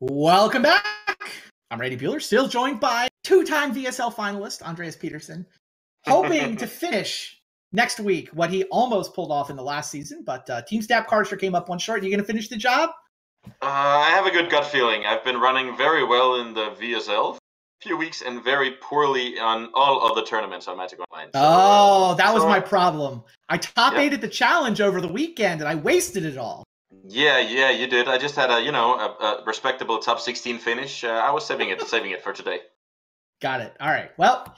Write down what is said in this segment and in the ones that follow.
Welcome back. I'm Randy Bueller, still joined by two-time VSL finalist Andreas Peterson, hoping to finish next week what he almost pulled off in the last season, but Team Stab Carter came up one short. You going to finish the job? I have a good gut feeling. I've been running very well in the VSL a few weeks and very poorly on all other tournaments on Magic Online. So, that was my problem. I top-8'd the challenge over the weekend, and I wasted it all. Yeah, you did. I just had a respectable top 16 finish. I was saving it for today. Got it. All right. Well,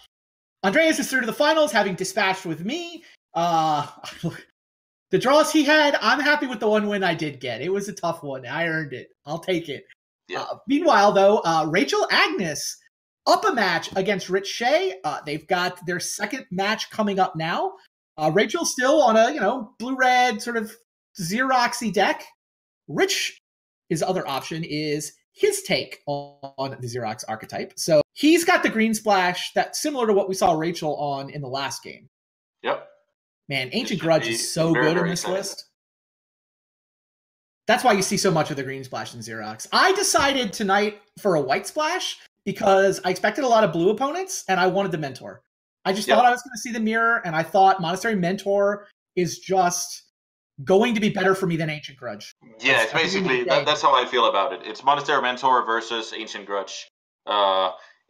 Andreas is through to the finals, having dispatched with me. The draws he had, I'm happy with the one win I did get. It was a tough one. I earned it. I'll take it. Yeah. Meanwhile, though, Rachel Agnes up a match against Rich Shay. They've got their second match coming up now. Rachel's still on a, blue-red sort of Xeroxy deck. Rich, his other option is his take on the Xerox archetype. So he's got the green splash that's similar to what we saw Rachel on in the last game. Yep. Man, Ancient Grudge is so good in this list. That's why you see so much of the green splash in Xerox. I decided tonight for a white splash because I expected a lot of blue opponents and I wanted the Mentor. I just thought I was going to see the mirror, and I thought Monastery Mentor is just going to be better for me than Ancient Grudge. Yeah, it's basically that's how I feel about it. It's Monastery Mentor versus Ancient Grudge.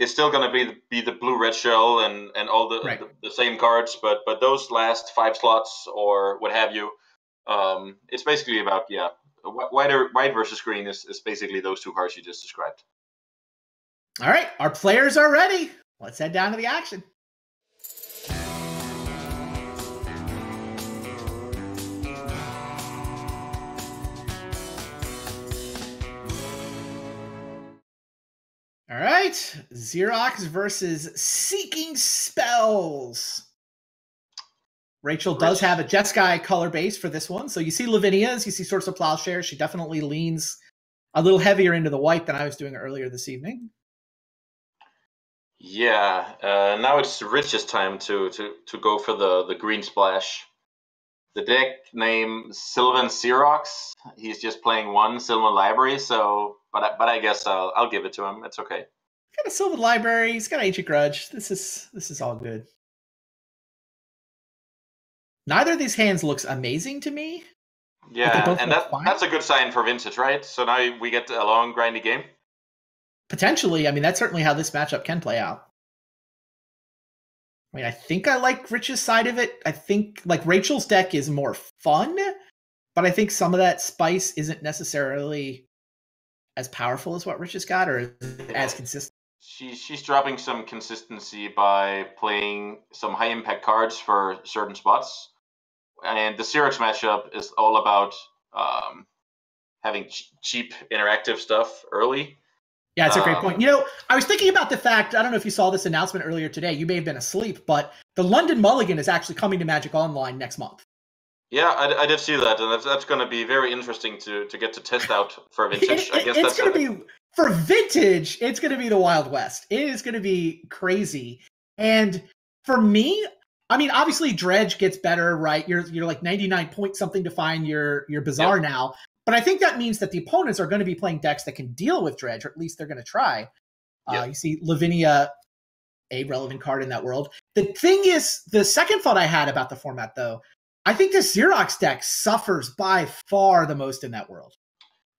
It's still going to be the blue-red shell and all the same cards, but those last 5 slots or what have you, it's basically about white versus green is basically those 2 cards you just described. All right, our players are ready. Let's head down to the action. All right, Xerox versus Seeking Spells. Rachel does have a Jeskai color base for this one. So you see Lavinia's, you see Swords of Plowshare. She definitely leans a little heavier into the white than I was doing earlier this evening. Yeah, now it's Rich's time to go for the green splash. The deck name Sylvan Xerox. He's just playing 1 Sylvan Library, so but I guess I'll give it to him. It's okay. He's got a Sylvan Library. He's got Ancient Grudge. This is all good. Neither of these hands looks amazing to me. Yeah, and that's a good sign for Vintage, right? So now we get a long, grindy game. Potentially. I mean, that's certainly how this matchup can play out. I mean, I think I like Rich's side of it. I think, like, Rachel's deck is more fun, but I think some of that spice isn't necessarily as powerful as what Rich has got, or as consistent. She's dropping some consistency by playing some high-impact cards for certain spots. And the Xerox matchup is all about having cheap interactive stuff early. Yeah, it's a great point. I was thinking about the fact, I don't know if you saw this announcement earlier today, you may have been asleep, but the London Mulligan is actually coming to Magic Online next month. Yeah, I did see that, and that's going to be very interesting to get to test out for Vintage. I guess it's going to be, for Vintage, it's going to be the Wild West. It is going to be crazy. And for me, I mean, obviously Dredge gets better, right? You're like 99 point something to find your Bazaar now. But I think that means that the opponents are going to be playing decks that can deal with Dredge, or at least they're going to try. You see Lavinia, a relevant card in that world. The thing is, the second thought I had about the format, though, I think the Xerox deck suffers by far the most in that world.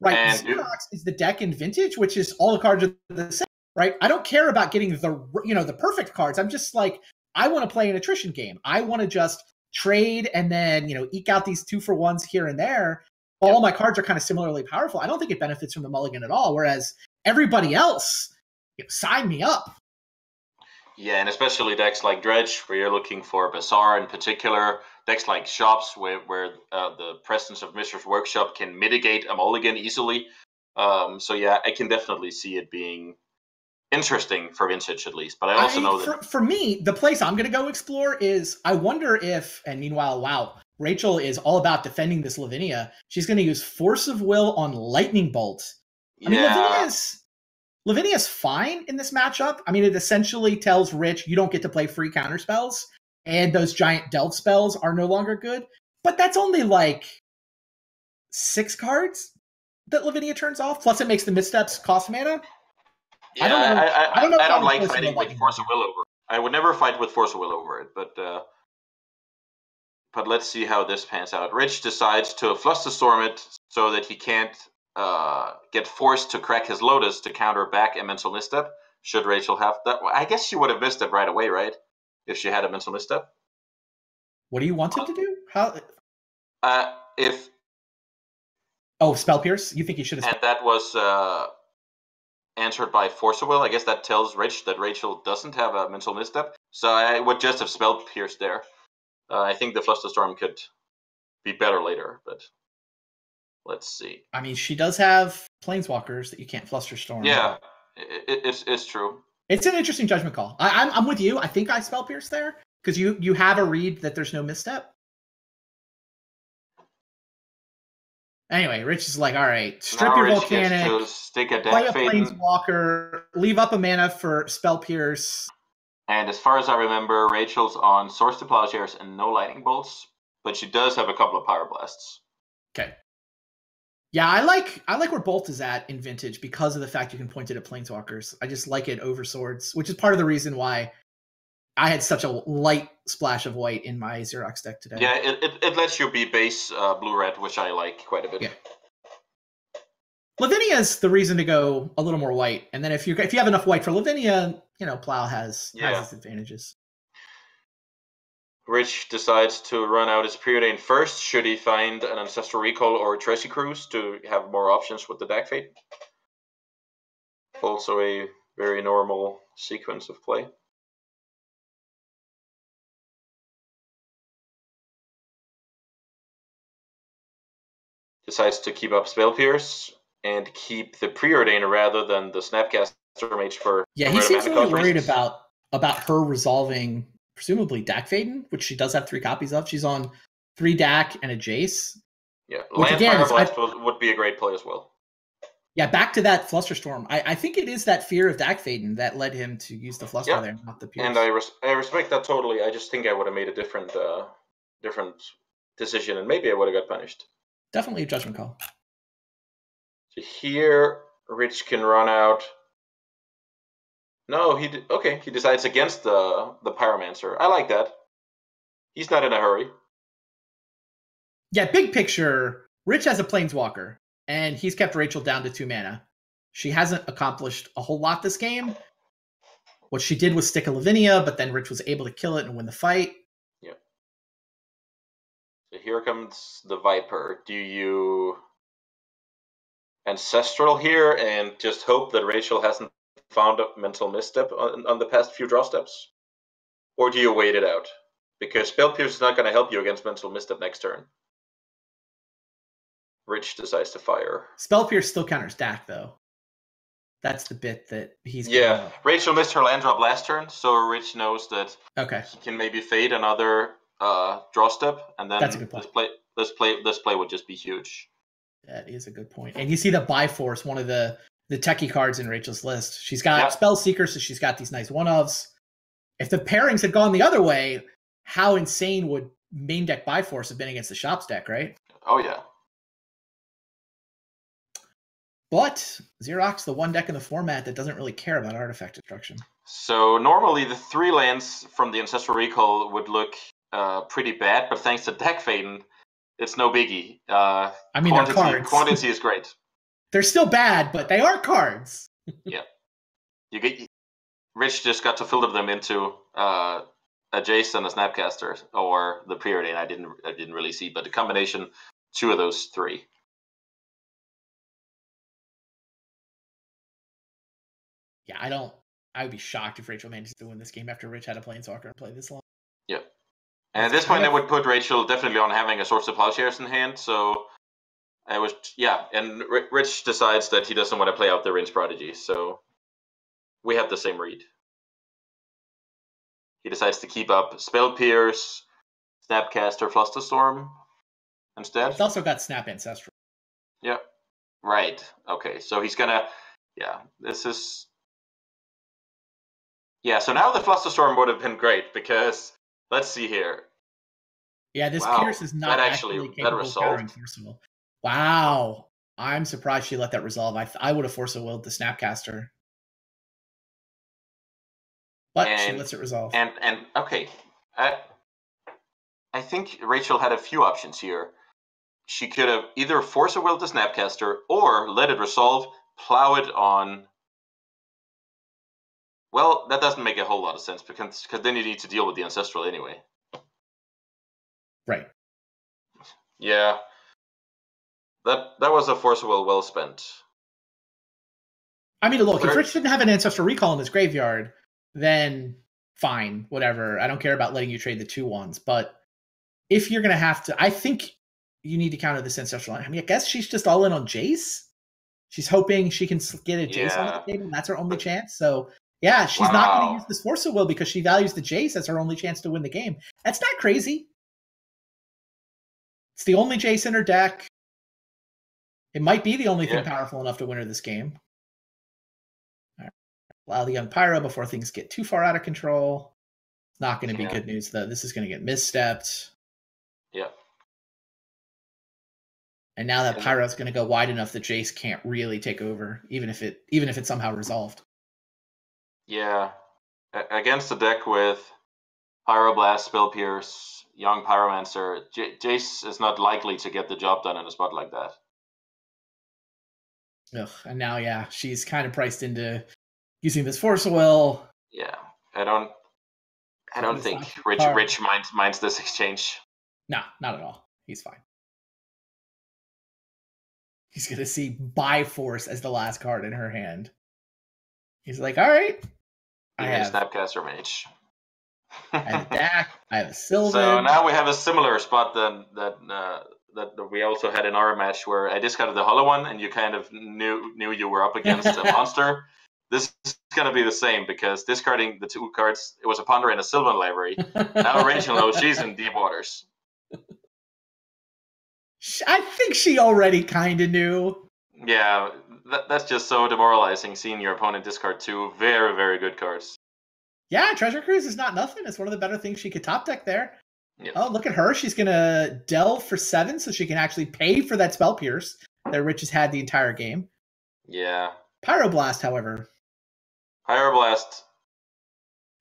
Right? Xerox is the deck in Vintage, which is all the cards are the same, right? I don't care about getting the perfect cards. I'm just like, I want to play an attrition game. I want to just trade and then, eke out these 2-for-1s here and there. All my cards are kind of similarly powerful. I don't think it benefits from the mulligan at all, whereas everybody else, sign me up. Yeah, and especially decks like Dredge, where you're looking for Bazaar in particular, decks like Shops, where the presence of Mishra's Workshop can mitigate a mulligan easily. So yeah, I can definitely see it being interesting for Vintage at least. But I also know that for me, the place I'm going to go explore is, I wonder if, and meanwhile, wow, Rachel is all about defending this Lavinia. She's going to use Force of Will on Lightning Bolt. I mean, Lavinia's fine in this matchup. I mean, it essentially tells Rich you don't get to play free counter spells, and those giant delve spells are no longer good. But that's only like 6 cards. that Lavinia turns off. Plus, it makes the missteps cost mana. Yeah, I don't like fighting with Force of Will over it. I would never fight with Force of Will over it, but let's see how this pans out. Rich decides to Flusterstorm it so that he can't get forced to crack his Lotus to counter back a mental misstep. Should Rachel have that? I guess she would have missed it right away, right? If she had a mental misstep. What do you want it to do? How? If Spell Pierce. You think he should have? And that was answered by Force of Will. I guess that tells Rich that Rachel doesn't have a mental misstep. So I would just have Spell Pierce there. I think the Flusterstorm could be better later, but let's see. I mean, she does have Planeswalkers that you can't Flusterstorm. Yeah, it's true. It's an interesting judgment call. I'm with you. I think I Spell Pierce there because you have a read that there's no misstep. Anyway, Rich is like, all right, strip your Volcanic, stick a play a Planeswalker, leave up a mana for Spell Pierce. And as far as I remember, Rachel's on Swords to Plowshares and no Lightning Bolts, but she does have a couple of Power Blasts. Okay. Yeah, I like where Bolt is at in Vintage because of the fact you can point it at Planeswalkers. I just like it over Swords, which is part of the reason why I had such a light splash of white in my Xerox deck today. Yeah, it lets you be base blue-red, which I like quite a bit. Yeah. Lavinia is the reason to go a little more white, and then if you have enough white for Lavinia, Plow has its advantages. Rich decides to run out his Preordain first. Should he find an Ancestral Recall or a Tracy Cruise to have more options with the Dag Fate? Also a very normal sequence of play. Decides to keep up Spell Pierce and keep the Preordain rather than the Snapcaster Mage for. Yeah, he seems really worried about her resolving presumably Dak Faden, which she does have 3 copies of. She's on 3 Dak and a Jace. Yeah, Land Fire Blast would be a great play as well. Yeah, back to that Flusterstorm. I think it is that fear of Dak Faden that led him to use the Fluster there, not the Pierce. And I respect that totally. I just think I would have made a different decision, and maybe I would have got punished. Definitely a judgment call. So here, Rich can run out. No, he decides against the Pyromancer. I like that. He's not in a hurry. Yeah, big picture, Rich has a Planeswalker, and he's kept Rachel down to 2 mana. She hasn't accomplished a whole lot this game. What she did was stick a Lavinia, but then Rich was able to kill it and win the fight. Yeah. So here comes the Viper. Do you Ancestral here and just hope that Rachel hasn't found a mental misstep on the past few draw steps? Or do you wait it out? Because Spell Pierce is not going to help you against mental misstep next turn. Rich decides to fire. Spell Pierce still counters Dak, though. That's the bit that he's... Yeah, Rachel missed her land drop last turn, so Rich knows that he can maybe fade another draw step, and then that's a good point. This play would just be huge. That is a good point. And you see the Bifrost, one of the techie cards in Rachel's list. She's got Spell Seeker, so she's got these nice one-ofs. If the pairings had gone the other way, how insane would main deck Bifrost have been against the Shops deck, right? Oh, yeah. But Xerox, the one deck in the format that doesn't really care about artifact destruction. So normally the 3 lands from the Ancestral Recall would look pretty bad, but thanks to Dak Faden, it's no biggie. I mean, they're cards. Quantity is great. They're still bad, but they are cards. Yeah. Rich just got to filter them into a Jace and a Snapcaster, or the Preordain. I didn't really see, but the combination, 2 of those 3. Yeah, I would be shocked if Rachel managed to win this game after Rich had a Planeswalker and play this long. Yeah. And at this point, I would put Rachel definitely on having a Swords to Plowshares in hand, so and Rich decides that he doesn't want to play out the Rinse Prodigy, so we have the same read. He decides to keep up Spell Pierce, Snapcaster, Flusterstorm instead. He's also got Snap Ancestral. Yeah. Right. Okay, so he's gonna... Yeah, this is... Yeah, so now the Flusterstorm would have been great, because... Let's see here. Yeah, this Pierce is not actually capable of powering Forcible. Wow. I'm surprised she let that resolve. I would have forced a willed the Snapcaster. But she lets it resolve. And okay. I think Rachel had a few options here. She could have either forced a will to Snapcaster or let it resolve, plow it on. Well, that doesn't make a whole lot of sense because then you need to deal with the Ancestral anyway. Right. Yeah. That was a force will well spent. I mean, look, if Rich didn't have an Ancestral Recall in his graveyard, then fine, whatever. I don't care about letting you trade the 2/1s. But if you're going to have to, I think you need to counter this Ancestral. I mean, I guess she's just all in on Jace. She's hoping she can get a Jace onto the table. That's her only chance. So, yeah, she's not going to use this Force of Will because she values the Jace as her only chance to win the game. That's not crazy. It's the only Jace in her deck. It might be the only thing powerful enough to win her this game. All right. Allow the young Pyro before things get too far out of control. It's not going to be good news, though. This is going to get misstepped. Yeah. And now that Pyro's going to go wide enough that Jace can't really take over, even if it's somehow resolved. Yeah. Against a deck with Pyroblast, Spell Pierce, Young Pyromancer, Jace is not likely to get the job done in a spot like that. Ugh, and now, yeah, she's kind of priced into using this Force of Will. Yeah, I don't think Rich minds this exchange. No, not at all. He's fine. He's going to see Bi-Force as the last card in her hand. He's like, all right. I have a Snapcaster Mage. I have a Dak. I have a Sylvan. So now we have a similar spot that we also had in our match where I discarded the Hollow One and you kind of knew you were up against a monster. This is going to be the same because discarding the 2 cards, it was a Ponder and a Sylvan library. Now Rachel knows she's in deep waters. I think she already kind of knew. Yeah, that's just so demoralizing seeing your opponent discard 2 very, very good cards. Yeah, Treasure Cruise is not nothing. It's one of the better things she could top deck there. Yep. Oh, look at her. She's going to delve for 7 so she can actually pay for that Spell Pierce that Rich has had the entire game. Yeah. Pyroblast, however. Pyroblast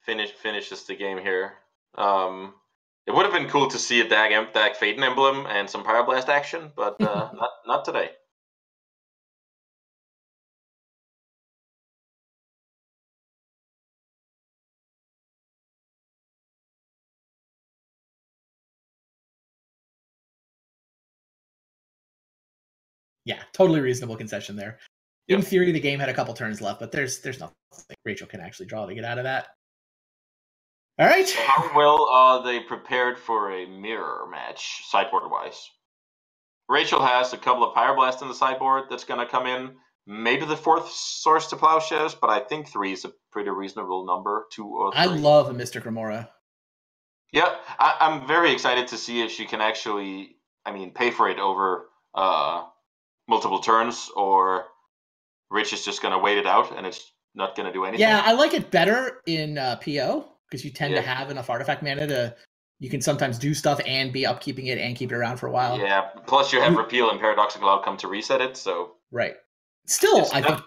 finishes the game here. It would have been cool to see a Dag Phaeton Emblem and some Pyroblast action, but not today. Yeah, totally reasonable concession there. In theory, the game had a couple turns left, but there's nothing Rachel can actually draw to get out of that. All right. So how well are they prepared for a mirror match, sideboard-wise? Rachel has a couple of Pyroblast in the sideboard that's going to come in. Maybe the 4th Source to Plowshares, but I think 3 is a pretty reasonable number, 2 or 3. I love a Mystic Remora. Yeah, I'm very excited to see if she can actually, pay for it over multiple turns, or Rich is just going to wait it out and it's not going to do anything. Yeah, I like it better in PO because you tend to have enough artifact mana you can sometimes do stuff and be upkeeping it and keep it around for a while. Yeah, plus you have Repeal and Paradoxical Outcome to reset it, so... Right. Still, I think...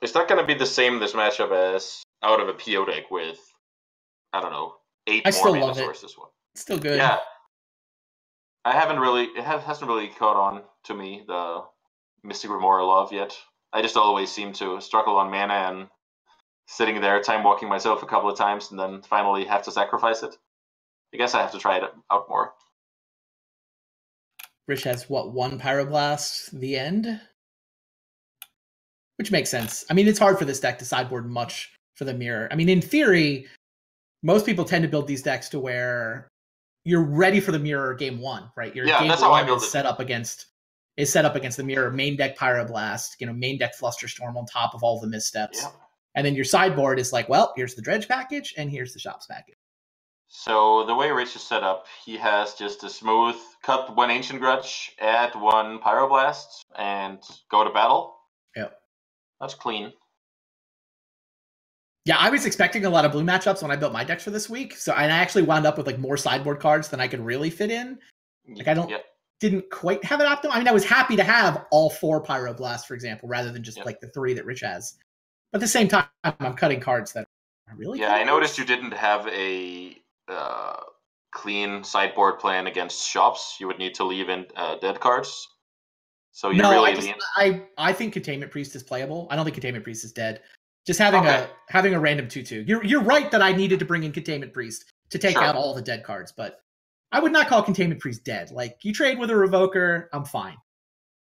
It's not going to be the same this matchup as out of a PO deck with, 8 more mana sources. It's still good. Yeah. It hasn't really caught on to me, the Mystic Remora love yet. I just always seem to struggle on mana and sitting there time walking myself a couple of times and then finally have to sacrifice it. I guess I have to try it out more. Rich has, 1 Pyroblast, the end? Which makes sense. It's hard for this deck to sideboard much for the mirror. In theory, most people tend to build these decks to where you're ready for the mirror game 1, right? Your game that's 1 how I build is it. set up against the mirror, main deck Pyroblast, main deck Flusterstorm on top of all the missteps. Yeah. And then your sideboard is like, well, here's the Dredge package and here's the Shops package. So the way Rich is set up, he has just a smooth cut 1 Ancient Grudge, add 1 Pyroblast, and go to battle. Yep. That's clean. Yeah, I was expecting a lot of blue matchups when I built my decks for this week. So I actually wound up with more sideboard cards than I could really fit in. didn't quite have it optimal. I mean, I was happy to have all 4 Pyroblasts, for example, rather than just like the 3 that Rich has. But at the same time, I'm cutting cards that are really I noticed you didn't have a clean sideboard plan against shops. You would need to leave in dead cards. So you I think Containment Priest is playable. I don't think Containment Priest is dead. Just having a random 2/2. You're right that I needed to bring in Containment Priest to take out all the dead cards, but I would not call Containment Priest dead. Like, you trade with a Revoker, I'm fine.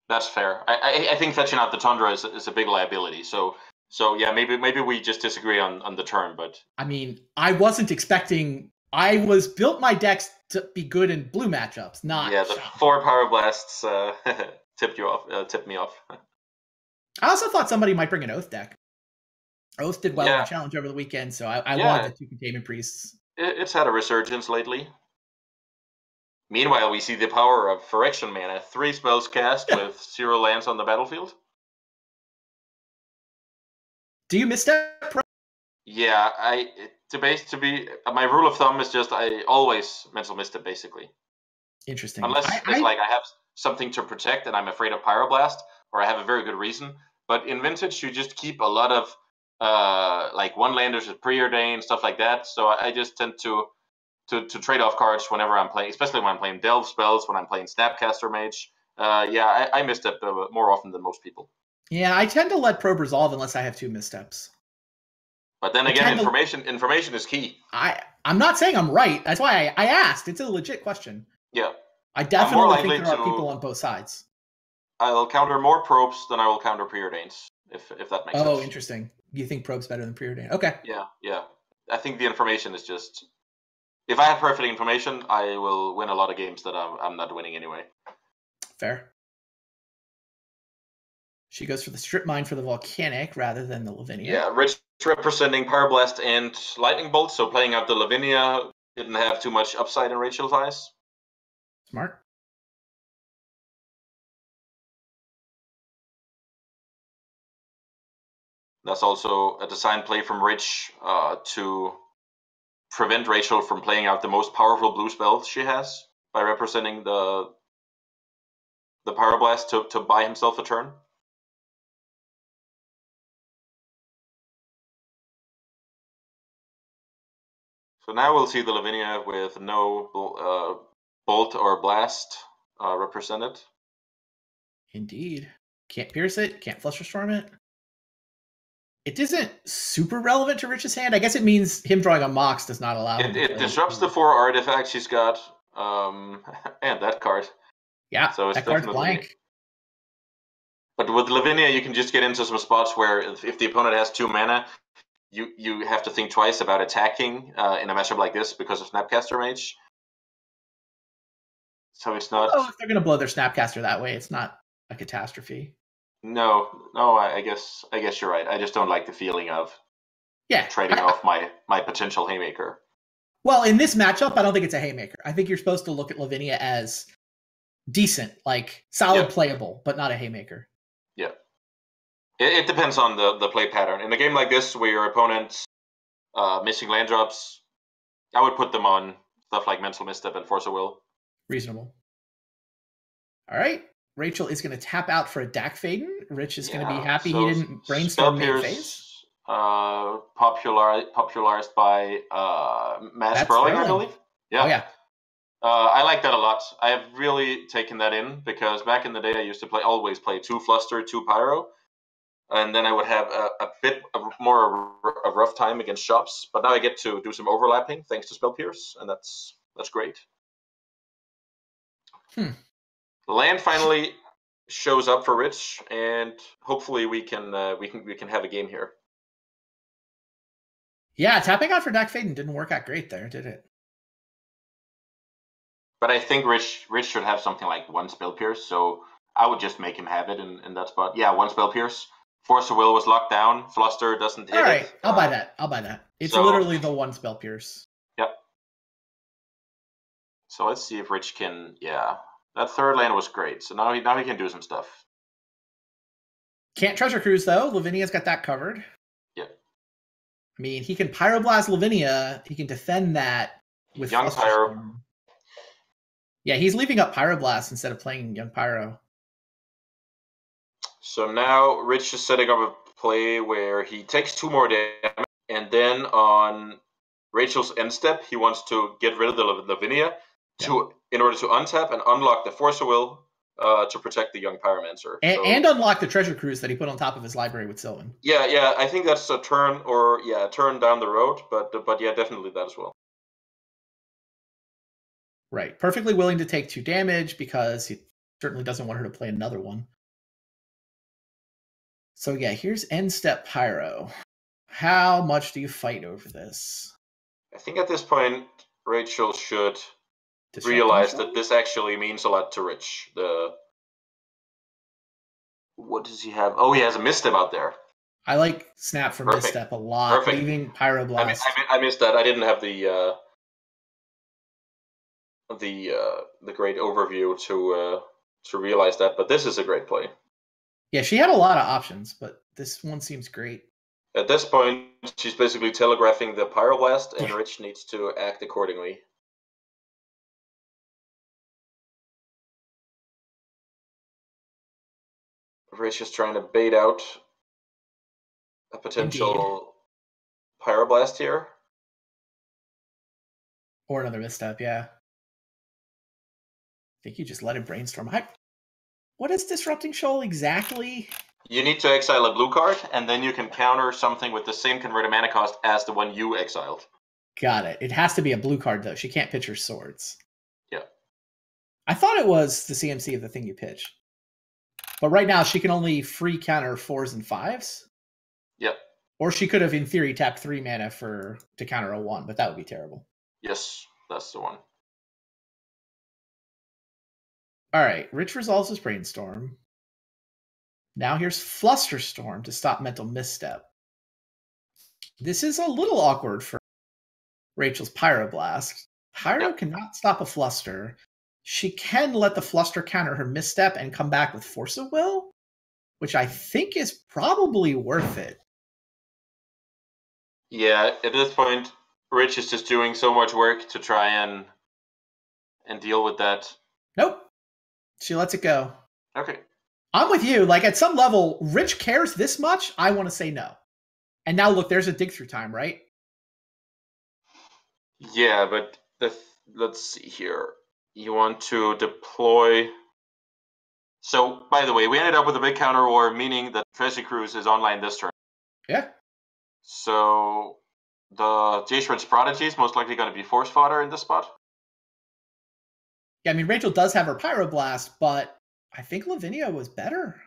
That's fair. I think fetching out the Tundra is a big liability. So yeah, maybe we just disagree on the turn, but I mean, I wasn't expecting. I built my decks to be good in blue matchups, not the 4 Pyroblasts tipped me off. I also thought somebody might bring an Oath deck. Oath did well in the challenge over the weekend, so I wanted the 2 Containment Priests. It's had a resurgence lately. Meanwhile, we see the power of Phyrexian mana. 3 spells cast with 0 lands on the battlefield. Do you misstep? Yeah, my rule of thumb is just I always mental misstep, basically. Interesting. Unless it's like I have something to protect and I'm afraid of Pyroblast, or I have a very good reason. But in Vintage, you just keep a lot of like one-landers with Preordain, stuff like that. So I just tend to trade off cards whenever I'm playing, especially when I'm playing Delve spells, when I'm playing Snapcaster Mage. I misstep more often than most people. Yeah, I tend to let Probe resolve unless I have 2 missteps. But then again, information is key. I'm not saying I'm right. That's why I asked. It's a legit question. Yeah. I definitely think there are people on both sides. I'll counter more Probes than I will counter Preordains, if that makes sense. Oh, interesting. You think Probe's better than Preordain? Okay. Yeah. I think the information is just... If I have perfect information, I will win a lot of games that I'm not winning anyway. Fair. She goes for the Strip Mine for the Volcanic rather than the Lavinia. Yeah, Rich representing Pyroblast and Lightning Bolt, so playing out the Lavinia didn't have too much upside in Rachel's eyes. Smart. That's also a design play from Rich to prevent Rachel from playing out the most powerful blue spell she has by representing the Pyroblast to buy himself a turn. So now we'll see the Lavinia with no Bolt or Blast represented. Indeed. Can't pierce it, can't Fluster Storm it. It isn't super relevant to Rich's hand. I guess it means him drawing a Mox does not allow him. It disrupts the 4 artifacts he's got, and that card. Yeah, so that card's blank. But with Lavinia, you can just get into some spots where if the opponent has 2 mana, you have to think twice about attacking in a matchup like this because of Snapcaster Mage. So it's not... Oh, if they're going to blow their Snapcaster that way, it's not a catastrophe. No, I guess you're right. I just don't like the feeling of trading off my potential Haymaker. Well, in this matchup, I don't think it's a Haymaker. I think you're supposed to look at Lavinia as decent, like solid playable, but not a Haymaker. Yeah. It depends on the play pattern. In a game like this, where your opponent's missing land drops, I would put them on stuff like Mental Misstep and Force of Will. Reasonable. All right. Rachel is going to tap out for a Dak Faden. Rich is going to be happy he didn't brainstorm main phase. Popularized by Matt Sperling, I believe. Yeah. Oh, yeah. I like that a lot. I have really taken that in because back in the day I used to always play 2 Fluster, 2 Pyro. And then I would have a bit more a rough time against shops. But now I get to do some overlapping thanks to Spell Pierce, and that's great. Land finally shows up for Rich, and hopefully we can have a game here. Yeah, tapping out for Dak Faden didn't work out great there, did it? But I think Rich should have something like 1 Spell Pierce, so I would just make him have it in that spot. Yeah, 1 Spell Pierce. Force of Will was locked down. Fluster doesn't hit it. All right, I'll buy that. It's literally the 1 Spell Pierce. Yep. So let's see if Rich can... Yeah, that 3rd land was great. So now he can do some stuff. Can't Treasure Cruise, though. Lavinia's got that covered. Yep. I mean, he can Pyroblast Lavinia. He can defend that with Young Pyro. Yeah, he's leaving up Pyroblast instead of playing Young Pyro. So now Rich is setting up a play where he takes 2 more damage, and then on Rachel's end step, he wants to get rid of the Lavinia in order to untap and unlock the Force of Will to protect the Young Pyromancer. And unlock the Treasure Cruise that he put on top of his library with Sylvan. Yeah, I think that's a turn a turn down the road, but yeah, definitely that as well. Right. Perfectly willing to take 2 damage because he certainly doesn't want her to play another one. So yeah, here's end step Pyro. How much do you fight over this? I think at this point, Rachel should realize that this actually means a lot to Rich. What does he have? Oh, he has a misstep out there. I like Snap for misstep a lot. Perfect. Leaving Pyroblast. I missed that. I didn't have the great overview to realize that, but this is a great play. Yeah, she had a lot of options, but this one seems great. At this point, she's basically telegraphing the Pyroblast, and Rich needs to act accordingly. Rich is trying to bait out a potential Pyroblast here. Or another misstep, yeah. I think you just let it brainstorm. What is Disrupting Shoal exactly? You need to exile a blue card, and then you can counter something with the same converted mana cost as the one you exiled. Got it. It has to be a blue card, though. She can't pitch her swords. Yeah. I thought it was the CMC of the thing you pitch. But right now, she can only free counter 4s and 5s. Yep. Or she could have, in theory, tapped 3 mana to counter a 1, but that would be terrible. Yes, that's the one. All right, Rich resolves his Brainstorm. Now here's Flusterstorm to stop Mental Misstep. This is a little awkward for Rachel's Pyroblast. Pyro cannot stop a Fluster. She can let the Fluster counter her Misstep and come back with Force of Will, which I think is probably worth it. Yeah, at this point, Rich is just doing so much work to try and deal with that. Nope. She lets it go. Okay. I'm with you. Like, at some level, Rich cares this much, I want to say no. And now, look, there's a dig through time, right? Yeah, but let's see here. You want to deploy... So, by the way, we ended up with a big counter war, meaning that Treasure Cruise is online this turn. Yeah. So, the J-Shred's Prodigy is most likely going to be Force Fodder in this spot. Yeah, I mean, Rachel does have her Pyroblast, but I think Lavinia was better.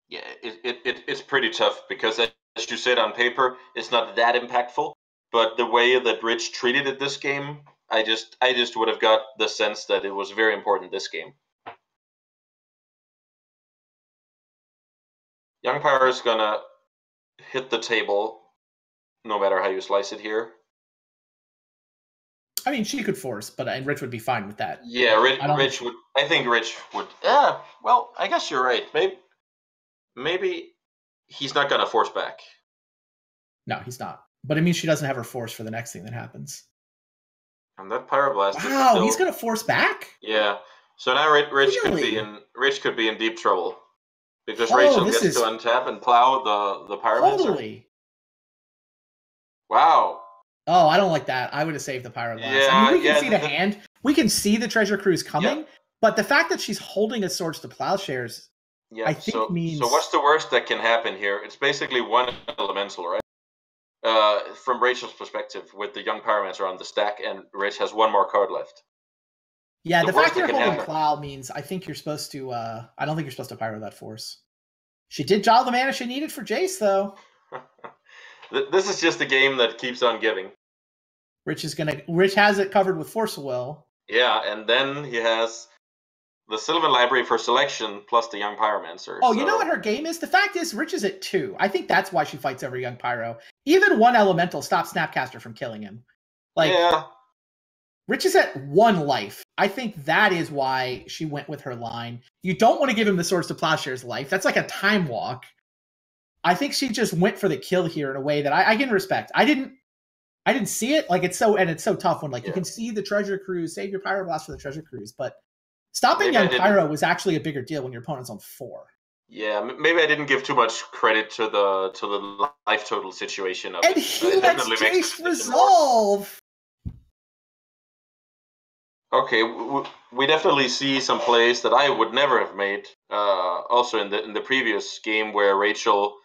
Yeah, it's pretty tough because, as you said, on paper, it's not that impactful. But the way that Rich treated it this game, I just would have got the sense that it was very important this game. Young Pyro is gonna hit the table, no matter how you slice it here. I mean, she could force, but Rich would be fine with that. Yeah, Rich would. I think Rich would. Yeah, well, I guess you're right. Maybe he's not gonna force back. No, he's not. But it means she doesn't have her force for the next thing that happens. And that Pyroblast. Wow, he's gonna force back? Yeah. So now Rich could be in deep trouble because Rachel gets to untap and plow the Pyromancer. Totally. Wow. Oh, I don't like that. I would have saved the Pyroblast. Yeah, I mean, we can see the hand. We can see the Treasure Cruise coming, but the fact that she's holding a Swords to Plowshares, I think means... So what's the worst that can happen here? It's basically one elemental, right? From Rachel's perspective, with the Young Pyromancer on the stack, and Rich has one more card left. Yeah, the fact you're holding Plow means I think you're supposed to... I don't think you're supposed to Pyro that force. She did draw the mana she needed for Jace, though. This is just a game that keeps on giving. Rich has it covered with Force of Will. Yeah, and then he has the Sylvan Library for selection plus the Young Pyromancer. Oh, so... you know what her game is? The fact is, Rich is at 2. I think that's why she fights every Young Pyro. Even one elemental stops Snapcaster from killing him. Yeah. Rich is at 1 life. I think that is why she went with her line. You don't want to give him the Swords to Plowshares life. That's like a time walk. I think she just went for the kill here in a way that I can respect. I didn't I didn't see it. Like it's so tough when you can see the treasure cruise, save your pyroblast for the treasure cruise, but stopping young pyro was actually a bigger deal when your opponent's on 4. Yeah, maybe I didn't give too much credit to the life total situation of it. And he lets Jace resolve. Okay, we definitely see some plays that I would never have made. Also in the previous game where Rachel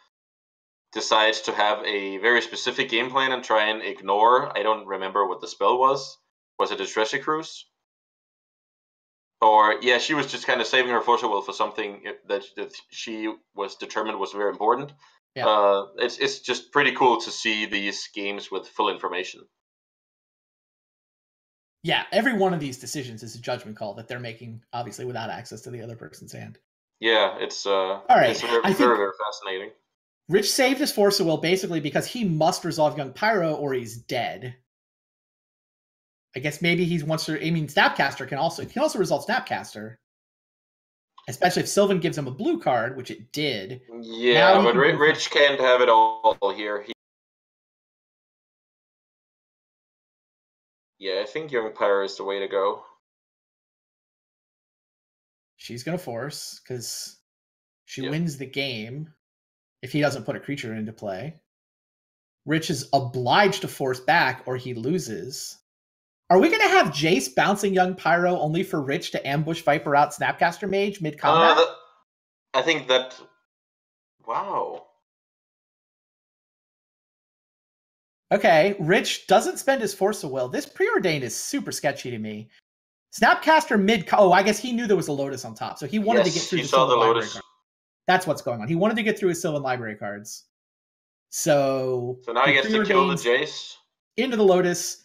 decides to have a very specific game plan and try and ignore. I don't remember what the spell was. Was it a treasure cruise? Or yeah, she was just kind of saving her force will for something that she was determined was very important. Yeah. It's just pretty cool to see these games with full information. Yeah, every one of these decisions is a judgment call that they're making, obviously without access to the other person's hand. Yeah, it's all right. It's very, very fascinating. Rich saved his force of will basically because he must resolve young pyro or he's dead. I guess maybe he wants to. I mean, Snapcaster can also resolve Snapcaster, especially if Sylvan gives him a blue card, which it did. Yeah, but Rich can't have it all here. Yeah, I think young pyro is the way to go. She's gonna force because she wins the game if he doesn't put a creature into play. Rich is obliged to force back or he loses. Are we going to have Jace bouncing young pyro only for Rich to ambush Viper out Snapcaster Mage mid-combat? I think that... Wow. Okay, Rich doesn't spend his Force of Will. This Preordain is super sketchy to me. Snapcaster mid... Oh, I guess he knew there was a Lotus on top, so he wanted to get through the Sylvan Library cards. That's what's going on. He wanted to get through his Sylvan Library cards. So now he gets to kill the Jace? Into the Lotus...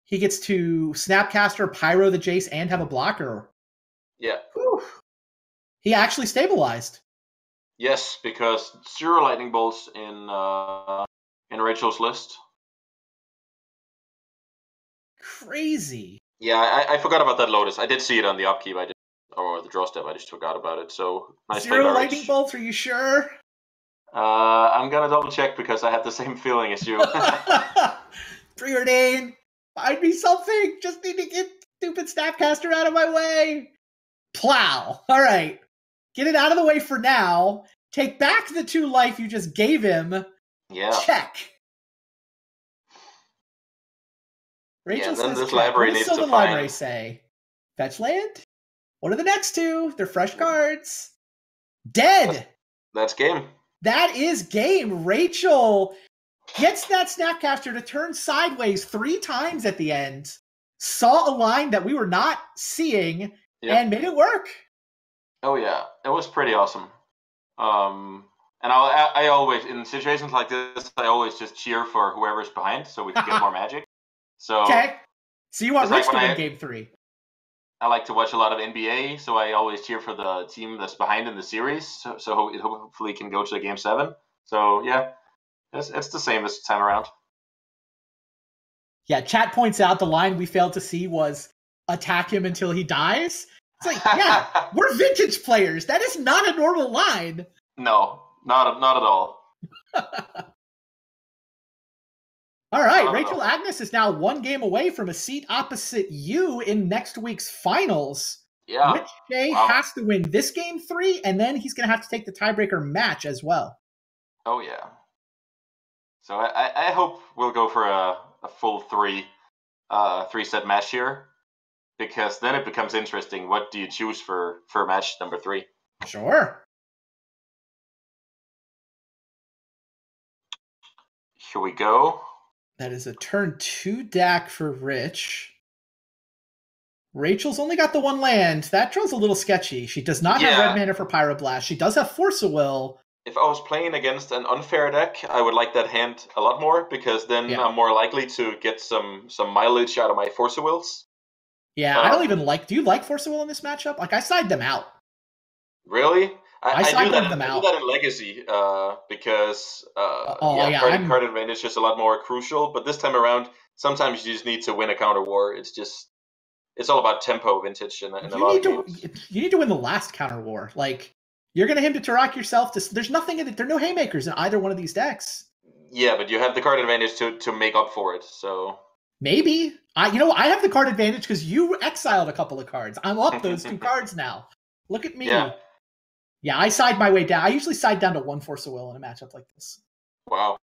He gets to Snapcaster, Pyro the Jace, and have a blocker. Yeah. Whew. He actually stabilized. Yes, because 0 lightning bolts in Rachel's list. Crazy. Yeah, I forgot about that Lotus. I did see it on the upkeep, or the draw step. I just forgot about it. So nice. 0 lightning bolts. Are you sure? I'm gonna double check because I had the same feeling as you. Preordain. Find me something. Just need to get stupid Snapcaster out of my way. Plow. All right. Get it out of the way for now. Take back the 2 life you just gave him. Yeah. Check. Rachel says this library what does Sylvan Library say? Fetch land? What are the next 2? They're fresh cards. Dead. That's game. That is game. Rachel gets that Snapcaster to turn sideways 3 times at the end, saw a line that we were not seeing, and made it work. Oh, yeah. It was pretty awesome. And I always, in situations like this, I always just cheer for whoever's behind so we can get more magic. So, okay. So you want Rich to win game 3. I like to watch a lot of NBA, so I always cheer for the team that's behind in the series, so it hopefully can go to game 7. So, yeah. It's the same this time around. Yeah, chat points out the line we failed to see was attack him until he dies. It's like, yeah, we're vintage players. That is not a normal line. No, not at all. All right, Rachel Agnes is now 1 game away from a seat opposite you in next week's finals. Yeah. Rich Shay has to win this game 3, and then he's going to have to take the tiebreaker match as well. Oh, yeah. So I hope we'll go for a full 3-set match here, because then it becomes interesting. What do you choose for match number 3? Sure. Here we go. That is a turn 2 DAC for Rich. Rachel's only got the 1 land. That draw's a little sketchy. She does not have red mana for Pyroblast. She does have Force of Will. If I was playing against an unfair deck, I would like that hand a lot more, because then I'm more likely to get some mileage out of my Force of Wills. Yeah, I don't even like... Do you like Force of Will in this matchup? Like, I side them out. Really? I do them out. I do that in Legacy, because card advantage is a lot more crucial. But this time around, sometimes you just need to win a counter war. It's all about tempo vintage in a lot of games. You need to win the last counter war. Like, you're going to him to Turok yourself. There's nothing in it. There are no haymakers in either one of these decks. Yeah, but you have the card advantage to make up for it. So maybe I have the card advantage because you exiled a couple of cards. I'm up those 2 cards now. Look at me. Yeah, I side my way down. I usually side down to 1 Force of Will in a matchup like this. Wow.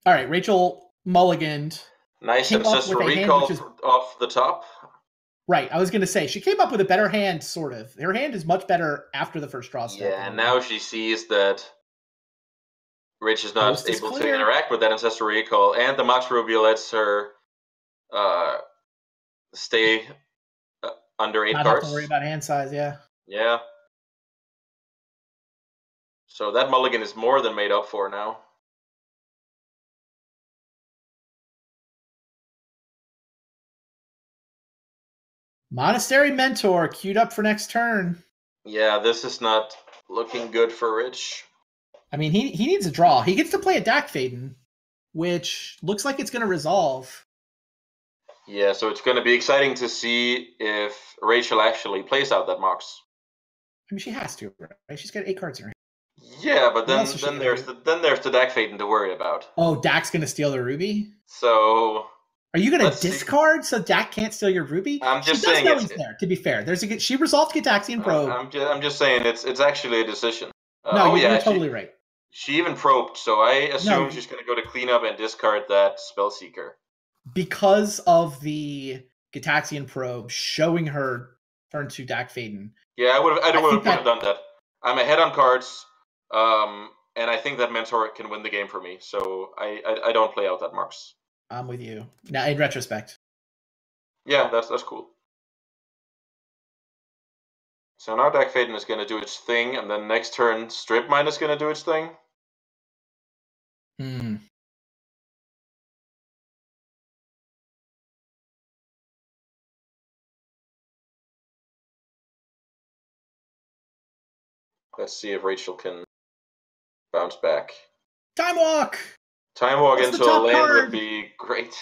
All right, Rachel mulliganed. Nice ancestral recall off the top. Right, I was going to say, she came up with a better hand, sort of. Her hand is much better after the first draw step. Yeah, and now she sees that Rich is not able to interact with that ancestral recall, and the Mox Ruby lets her stay under 8 not cards. Not have to worry about hand size, yeah. Yeah. So that mulligan is more than made up for now. Monastery Mentor queued up for next turn. Yeah, this is not looking good for Rich. I mean, he needs a draw. He gets to play a Dak Faden, which looks like it's going to resolve. Yeah, so it's going to be exciting to see if Rachel actually plays out that Mox. I mean, she has to, right? She's got 8 cards in her hand. Yeah, but then there's the Dak Faden to worry about. Oh, Dak's going to steal the Ruby? So are you going to discard so Dak can't steal your Ruby? I'm just saying he's there. To be fair, she resolved Gitaxian Probe. I'm just saying it's actually a decision. No, you're totally right. She even probed, so I assume she's going to go to cleanup and discard that Spellseeker. Because of the Gitaxian Probe showing her turn 2 Dak Faden. Yeah, I would have done that. I'm ahead on cards, and I think that Mentor can win the game for me, so I don't play out that Mox. I'm with you. Now, in retrospect. Yeah, that's cool. So now Dak Faden is going to do its thing, and then next turn, Strip Mine is going to do its thing. Let's see if Rachel can bounce back. Time Walk! Time Walk into a land would be great.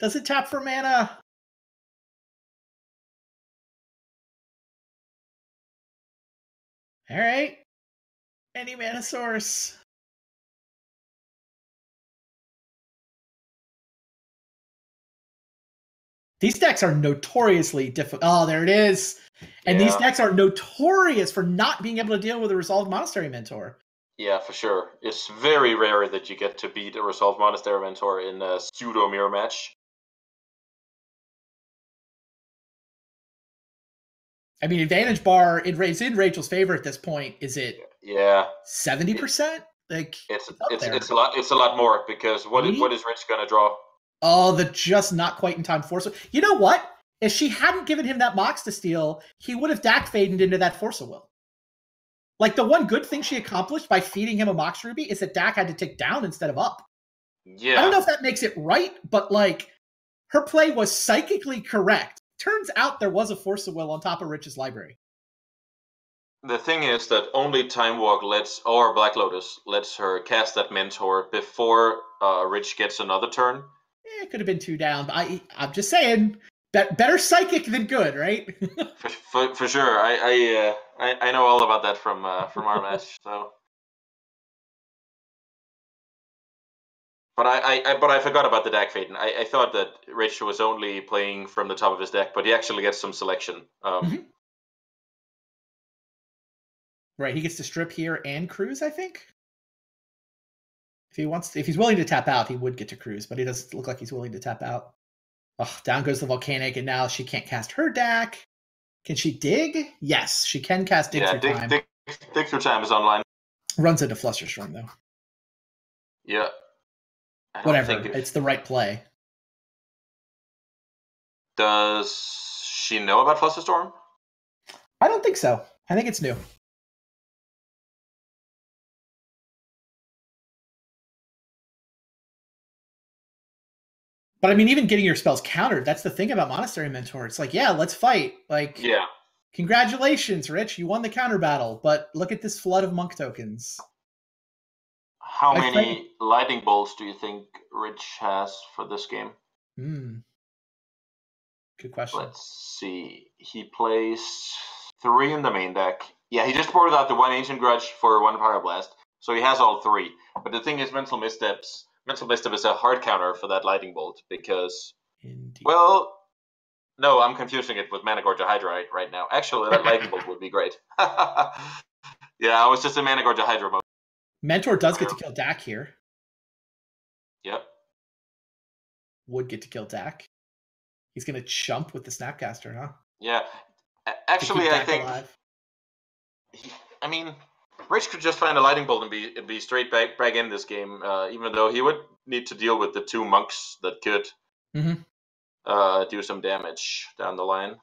Does it tap for mana? All right. Any mana source. These decks are notoriously difficult. Oh, there it is. And these decks are notorious for not being able to deal with a Resolved Monastery Mentor. Yeah, for sure. It's very rare that you get to beat a Resolved Monastery Mentor in a pseudo mirror match. I mean, advantage bar is in Rachel's favor at this point. Is it? Yeah. 70%? Like it's a lot more because what is Rich gonna draw? Oh, the just not quite in time Force. You know what? If she hadn't given him that Mox to steal, he would have Dak Fadened into that Force of Will. Like, the one good thing she accomplished by feeding him a Mox Ruby is that Dak had to tick down instead of up. Yeah. I don't know if that makes it right, but, like, her play was psychically correct. Turns out there was a Force of Will on top of Rich's library. The thing is that only Time Walk or Black Lotus lets her cast that Mentor before Rich gets another turn. It could have been 2 down, but I'm just saying, better psychic than good, right? for sure. I know all about that from our match. So, but I forgot about the Dak Faden. I thought that Rich was only playing from the top of his deck, but he actually gets some selection. Right, he gets to strip here and cruise, I think. If he's willing to tap out, he would get to cruise, but he doesn't look like he's willing to tap out. Oh, down goes the Volcanic, and now she can't cast her Dak. Can she dig? Yes, she can cast Dig Through Time. Dig Through Time is online. Runs into Flusterstorm, though. Yeah. Whatever, it's the right play. Does she know about Flusterstorm? I don't think so. I think it's new. But I mean, even getting your spells countered, that's the thing about Monastery Mentor. It's like, yeah, let's fight. Like, yeah. Congratulations, Rich. You won the counter battle, but look at this flood of monk tokens. How many lightning bolts do you think Rich has for this game? Good question. Let's see. He plays 3 in the main deck Yeah, he just boarded out the 1 Ancient Grudge for 1 Pyroblast, so he has all 3. But the thing is, Mental Misstep is a hard counter for that Lightning Bolt, because... Indeed. Well, no, I'm confusing it with Managorger Hydra right now. Actually, that Lightning Bolt would be great. Yeah, I was just in Managorger Hydra mode. Mentor does get to kill Dak here. Yep. Would get to kill Dak. He's going to chump with the Snapcaster, huh? Yeah. Actually, I think... I mean, Rich could just find a Lightning Bolt and be straight back in this game, even though he would need to deal with the 2 monks that could do some damage down the line.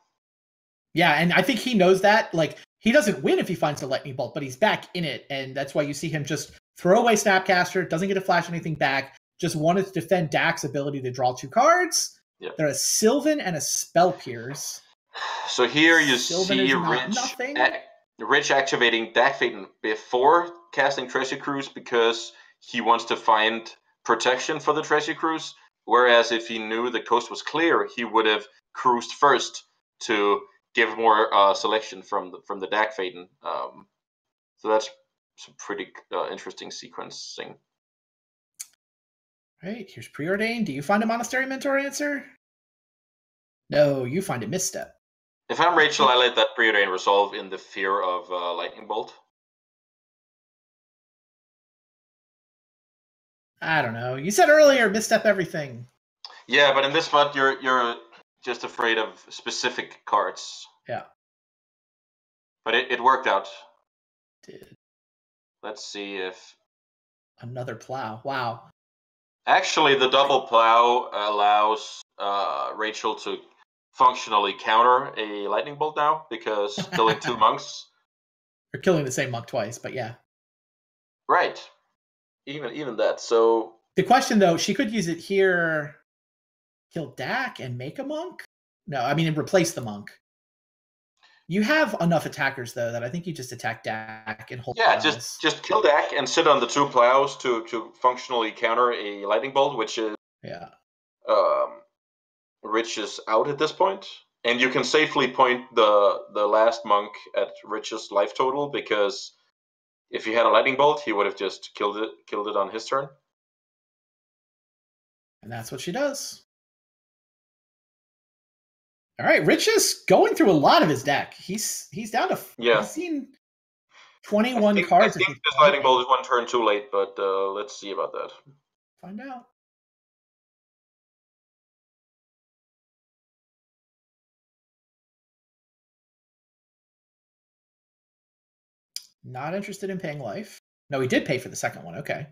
Yeah, and I think he knows that. Like, he doesn't win if he finds the Lightning Bolt, but he's back in it, and that's why you see him just throw away Snapcaster, doesn't get to flash anything back, just wanted to defend Dak's ability to draw 2 cards. Yep. They're a Sylvan and a Spell Pierce. So here you see Rich activating Dak Phaeton before casting Treasure Cruise because he wants to find protection for the Treasure Cruise, whereas if he knew the coast was clear, he would have cruised first to give more selection from the Dak Phaeton. So that's some pretty interesting sequencing. All right, here's Preordained. Do you find a Monastery Mentor answer? No, you find a Misstep. If I'm Rachel, I let that Preordain resolve in the fear of Lightning Bolt. I don't know. You said earlier, misstep everything. Yeah, but in this spot, you're just afraid of specific cards. Yeah. But it worked out. It did. Let's see if... Another plow. Wow. Actually, the double plow allows Rachel to functionally counter a Lightning Bolt now, because killing 2 monks... Or killing the same monk twice, but yeah. Right. Even that, so... The question, though, she could use it here, kill Dak and make a monk? No, I mean, replace the monk. You have enough attackers, though, that I think you just attack Dak and hold plows. just kill Dak and sit on the 2 plows to functionally counter a Lightning Bolt, which is... Yeah. Rich is out at this point. And you can safely point the last monk at Rich's life total, because... If he had a Lightning Bolt, he would have just killed it on his turn. And that's what she does. All right, Rich is going through a lot of his deck. He's down to... Yeah. He's seen 21 cards. I think this Lightning Bolt is 1 turn too late, but let's see about that. Find out. Not interested in paying life. No, he did pay for the second one. Okay.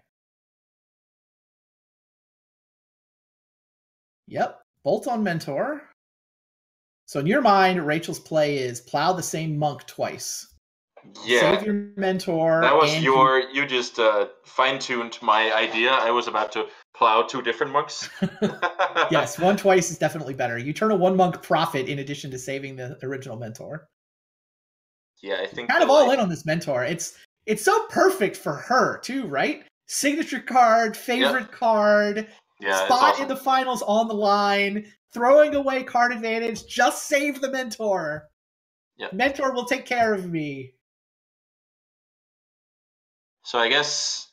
Yep. Bolt on Mentor. So in your mind, Rachel's play is plow the same monk twice. Yeah. Save your Mentor. That was you just fine-tuned my idea. I was about to plow 2 different monks. Yes, 1 twice is definitely better. You turn a 1 monk profit in addition to saving the original Mentor. Yeah, I think kind of all in on this Mentor. It's so perfect for her too, right? Signature card, favorite card, spot awesome. In the finals on the line, throwing away card advantage, just save the Mentor. Yep. Mentor will take care of me. So I guess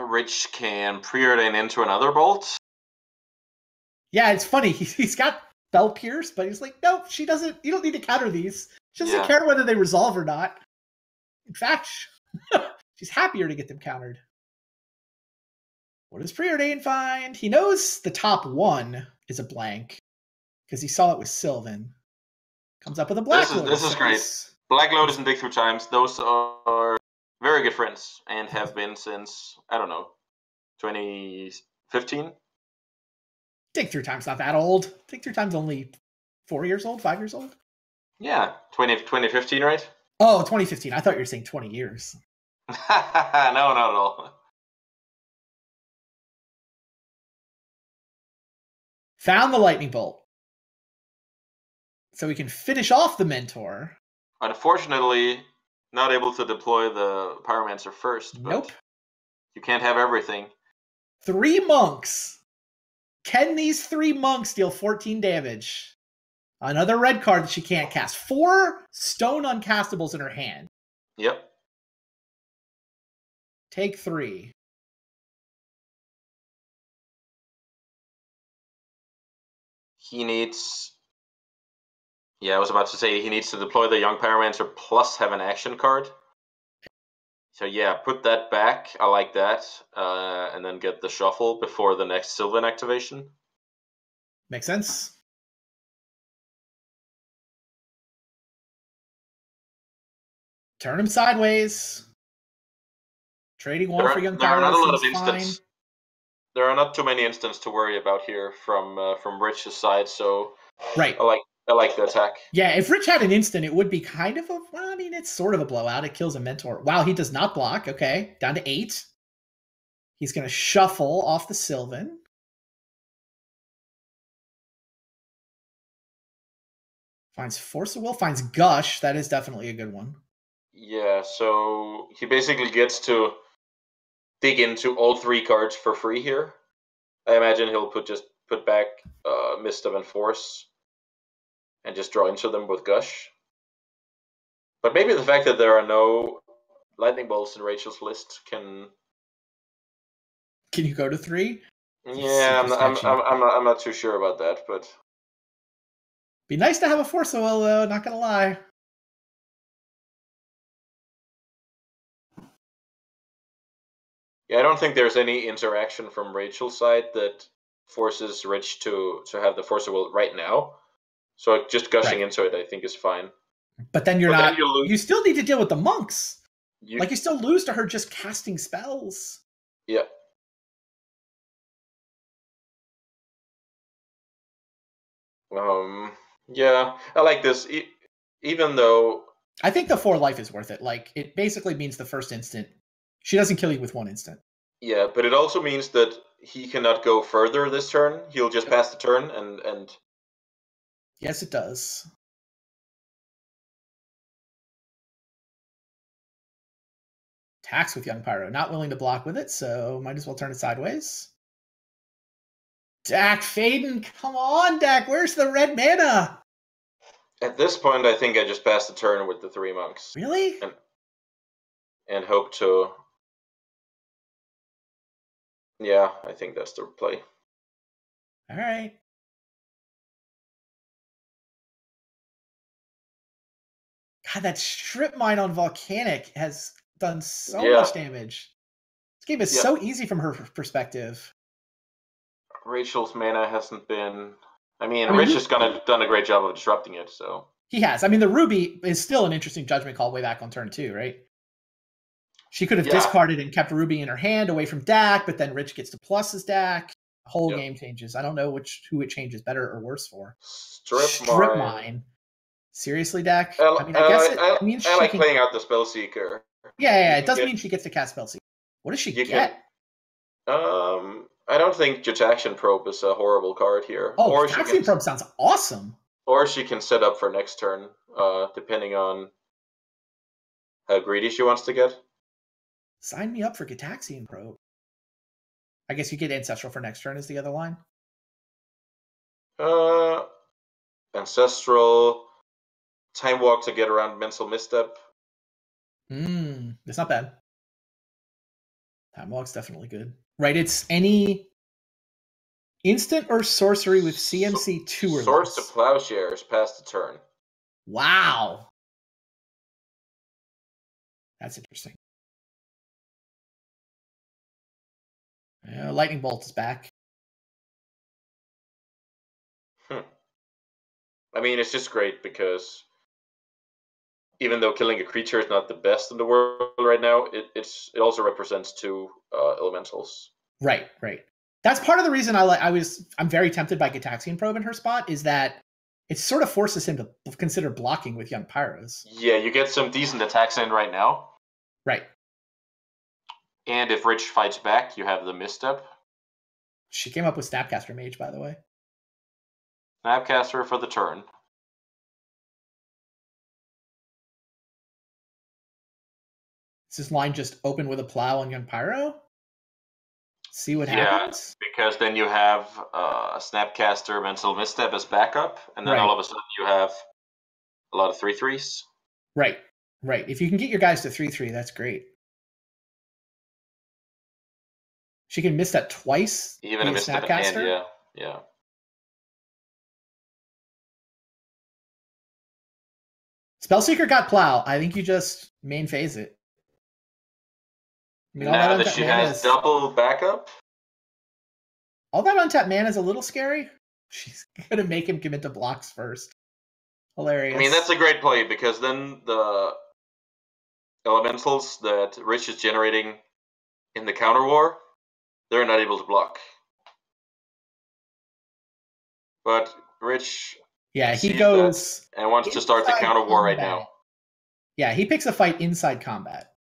Rich can preordain into another bolt. Yeah, it's funny. He's got Spell Pierce, but he's like, nope, she doesn't. You don't need to counter these. She doesn't care whether they resolve or not. In fact, she's happier to get them countered. What does Preordain find? He knows the top 1 is a blank because he saw it with Sylvan. Comes up with a Black Lotus. This is great. Black Lotus and Dig Through Times, those are very good friends and have been since, I don't know, 2015? Dig Through Time's not that old. Dig Through Time's only 4 years old, 5 years old. Yeah, 2015, right? Oh, 2015. I thought you were saying 20 years. No, not at all. Found the Lightning Bolt. So we can finish off the Mentor. Unfortunately, not able to deploy the Pyromancer first. But nope. You can't have everything. 3 monks. Can these 3 monks deal 14 damage? Another red card that she can't cast. 4 stone uncastables in her hand. Yep. Take 3. He needs... Yeah, I was about to say he needs to deploy the Young Pyromancer plus have an action card. So yeah, put that back. I like that. And then get the shuffle before the next Sylvan activation. Makes sense. Turn him sideways. Trading 1 for Young Pyro seems fine. There are not too many instances to worry about here from Rich's side, so right. I like the attack. Yeah, if Rich had an instant, it would be kind of a... Well, I mean, it's sort of a blowout. It kills a Mentor. Wow, he does not block. Okay, down to 8. He's going to shuffle off the Sylvan. Finds Force of Will. Finds Gush. That is definitely a good one. Yeah, so he basically gets to dig into all 3 cards for free here. I imagine he'll put back Misstep and Force and just draw into them with Gush. But maybe the fact that there are no lightning bolts in Rachel's list can... Can you go to 3? Yeah, I'm not too sure about that, but... Be nice to have a Force of Will, though, not gonna lie. Yeah, I don't think there's any interaction from Rachel's side that forces Rich to have the Force of Will right now. So just gushing into it, I think, is fine. But then you still need to deal with the monks. You still lose to her just casting spells. Yeah. Yeah, I like this. Even though I think the 4 life is worth it. Like, it basically means the first instant. She doesn't kill you with 1 instant. Yeah, but it also means that he cannot go further this turn. He'll just pass the turn and... Yes, it does. Attacks with Young Pyro. Not willing to block with it, so might as well turn it sideways. Dak Faden, come on, Dak. Where's the red mana? At this point, I think I just pass the turn with the 3 monks. Really? And hope to... Yeah, I think that's the play. All right. God, that strip mine on Volcanic has done so much damage. This game is so easy from her perspective. Rachel's mana hasn't been... I mean Rich has done a great job of disrupting it, so... He has. I mean, the Ruby is still an interesting judgment call way back on turn 2, right? She could have discarded and kept Ruby in her hand away from Dak, but then Rich gets to plus his Dak. The whole game changes. I don't know who it changes better or worse for. Strip mine. Seriously, Dak? I mean, I guess it means I like playing out the Spellseeker. Yeah, it does mean she gets to cast Spellseeker. What does she get? I don't think Jetaction Probe is a horrible card here. Oh, Jetaction Probe sounds awesome. Or she can set up for next turn, depending on how greedy she wants to get. Sign me up for Gitaxian Probe. I guess you get Ancestral for next turn is the other line. Ancestral, Time Walk to get around Mental Misstep. It's not bad. Time Walk's definitely good. Right, it's any instant or sorcery with CMC 2 or less. Swords to Plowshares past the turn. Wow. That's interesting. Lightning Bolt is back. I mean, it's just great because even though killing a creature is not the best in the world right now, it also represents 2 elementals. Right. That's part of the reason I'm very tempted by Gitaxian Probe in her spot, is that it sort of forces him to consider blocking with Young Pyros. Yeah, you get some decent attacks in right now. Right. And if Rich fights back, you have the Misstep. She came up with Snapcaster Mage, by the way. Snapcaster for the turn. Is this line just open with a plow on Young Pyro? See what happens? Yeah, because then you have a Snapcaster Mental Misstep as backup, and then all of a sudden you have a lot of 3/3s. Right. Right. If you can get your guys to 3/3, that's great. She can miss that twice. Even a misstep in hand, yeah. Spellseeker got Plow. I think you just main phase it. I mean, now that she has double backup? All that untapped mana is a little scary. She's going to make him commit to blocks first. Hilarious. I mean, that's a great play, because then the elementals that Rich is generating in the counter war, they're not able to block. But Rich he goes and wants to start the counter war right now. Yeah, he picks a fight inside combat.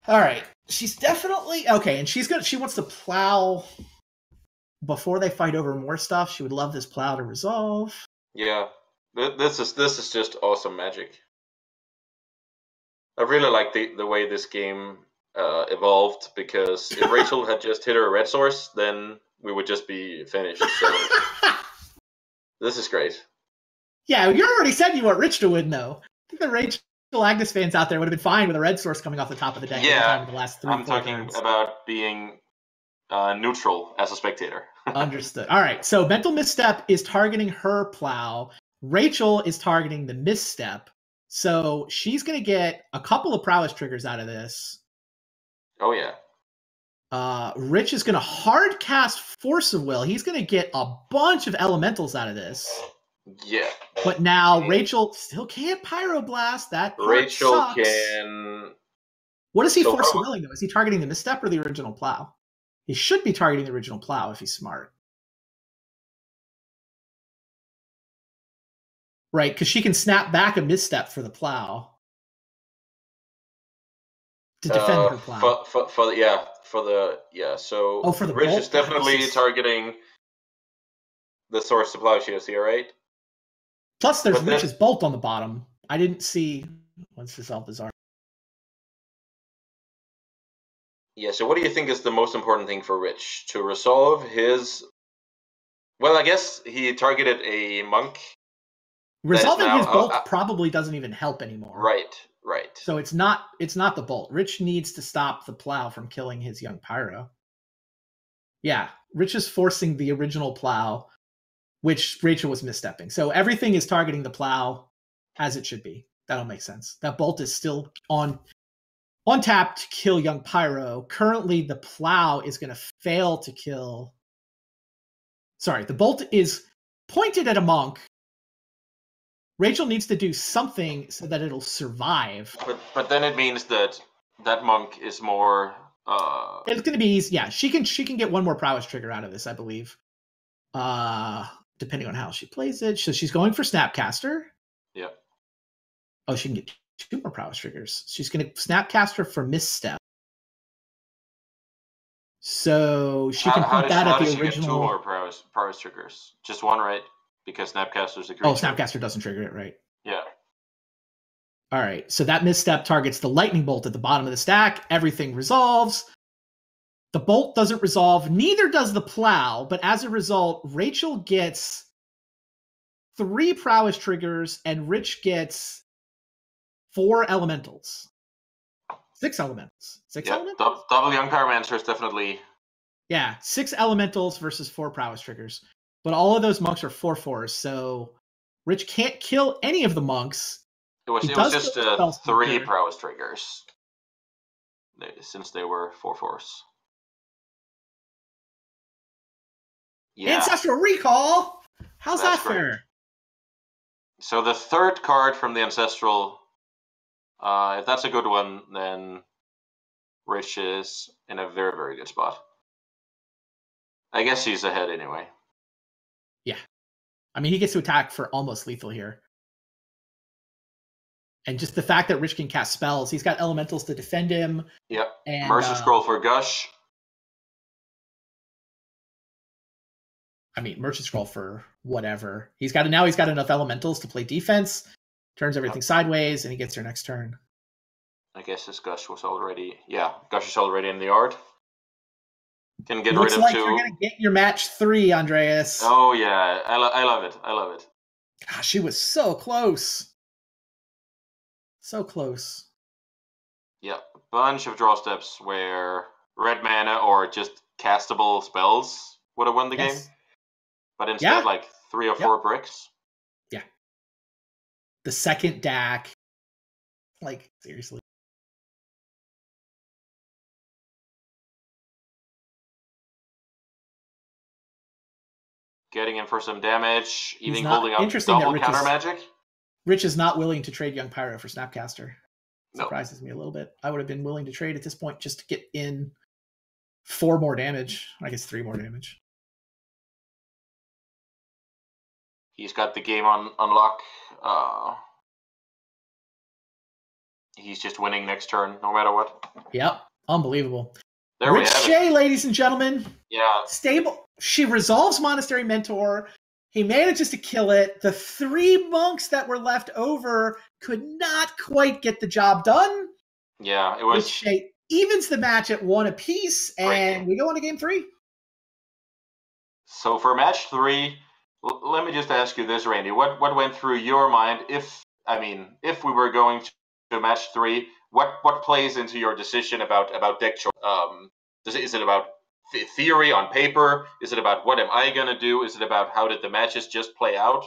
All right. She's definitely okay, and she wants to plow before they fight over more stuff. She would love this plow to resolve. Yeah. This is just awesome magic. I really like the way this game evolved, because if Rachel had just hit her red source, then we would just be finished. So this is great. Yeah, you already said you want Rich to win, though. I think the Rachel Agnes fans out there would have been fine with a red source coming off the top of the deck. Yeah, the last I'm talking about being neutral as a spectator. Understood. All right, so Mental Misstep is targeting her plow. Rachel is targeting the misstep. So she's going to get a couple of prowess triggers out of this. Oh, yeah. Rich is going to hard cast Force of Will. He's going to get a bunch of elementals out of this. Yeah. But now Rachel still can't Pyroblast. That part Rachel sucks. Can... What is he Force of Willing, though? Is he targeting the misstep or the original plow? He should be targeting the original plow if he's smart. Right, because she can snap back a misstep for the plow to defend her plow. So for the Rich bolt? is definitely targeting the source of plow shields here, right? Plus, there's Rich's bolt on the bottom. I didn't see. What's this all bizarre? Yeah. So, what do you think is the most important thing for Rich to resolve his? Well, I guess he targeted a monk. Resolving his bolt probably doesn't even help anymore. Right. So it's not the bolt. Rich needs to stop the plow from killing his young pyro. Yeah, Rich is forcing the original plow, which Rachel was misstepping. So everything is targeting the plow as it should be. That'll make sense. That bolt is still on tap to kill young pyro. Currently, the plow is going to fail to kill. Sorry, the bolt is pointed at a monk. Rachel needs to do something so that it'll survive. But then it means that monk is more. It's going to be easy. Yeah, she can get one more prowess trigger out of this, I believe. Depending on how she plays it. So she's going for Snapcaster. Yeah. Oh, she can get 2 more prowess triggers. She's going to Snapcaster for Misstep. So she can put that at the original. Get 2 more prowess triggers? Just 1, right? Because Snapcaster's a creature. Oh, Snapcaster doesn't trigger it, right? Yeah. All right. So that misstep targets the lightning bolt at the bottom of the stack. Everything resolves. The bolt doesn't resolve. Neither does the plow. But as a result, Rachel gets 3 prowess triggers and Rich gets 4 elementals. 6 elementals. 6 elementals? Double Young Pyromancer is definitely... Yeah, 6 elementals versus 4 prowess triggers. But all of those monks are 4/4s, so Rich can't kill any of the monks. It was just 3 prowess triggers, since they were 4/4s. Yeah. Ancestral Recall? How's that fair? So the 3rd card from the Ancestral, if that's a good one, then Rich is in a very, very good spot. I guess he's ahead anyway. Yeah. I mean, he gets to attack for almost lethal here. And just the fact that Rich can cast spells, he's got elementals to defend him. Yep. Mercy Scroll for Gush. I mean, Mercy Scroll for whatever. He's got enough elementals to play defense, turns everything sideways, and he gets your next turn. I guess his Gush was already... Yeah, Gush is already in the yard. Can get Looks rid of like 2. You're going to get your match 3, Andreas. Oh, yeah. I love it. Gosh, she was so close. So close. Yeah, a bunch of draw steps where red mana or just castable spells would have won the game. But instead, like 3 or 4 bricks. Yeah. The second DAC. Like, seriously. Getting in for some damage, even holding up double counter magic. Rich is not willing to trade Young Pyro for Snapcaster. Surprises me a little bit. I would have been willing to trade at this point just to get in 4 more damage. I guess 3 more damage. He's got the game on lock. He's just winning next turn, no matter what. Yep, unbelievable. There we have Shay, ladies and gentlemen. Yeah. Stable. She resolves Monastery Mentor. He manages to kill it. The 3 monks that were left over could not quite get the job done. Yeah, it was. Shay evens the match at 1 apiece, and we go on to game 3. So for match 3, let me just ask you this, Randy. What went through your mind if we were going to match 3? What plays into your decision about deck choice? Is it about theory on paper? Is it about what am I gonna do? Is it about how did the matches just play out?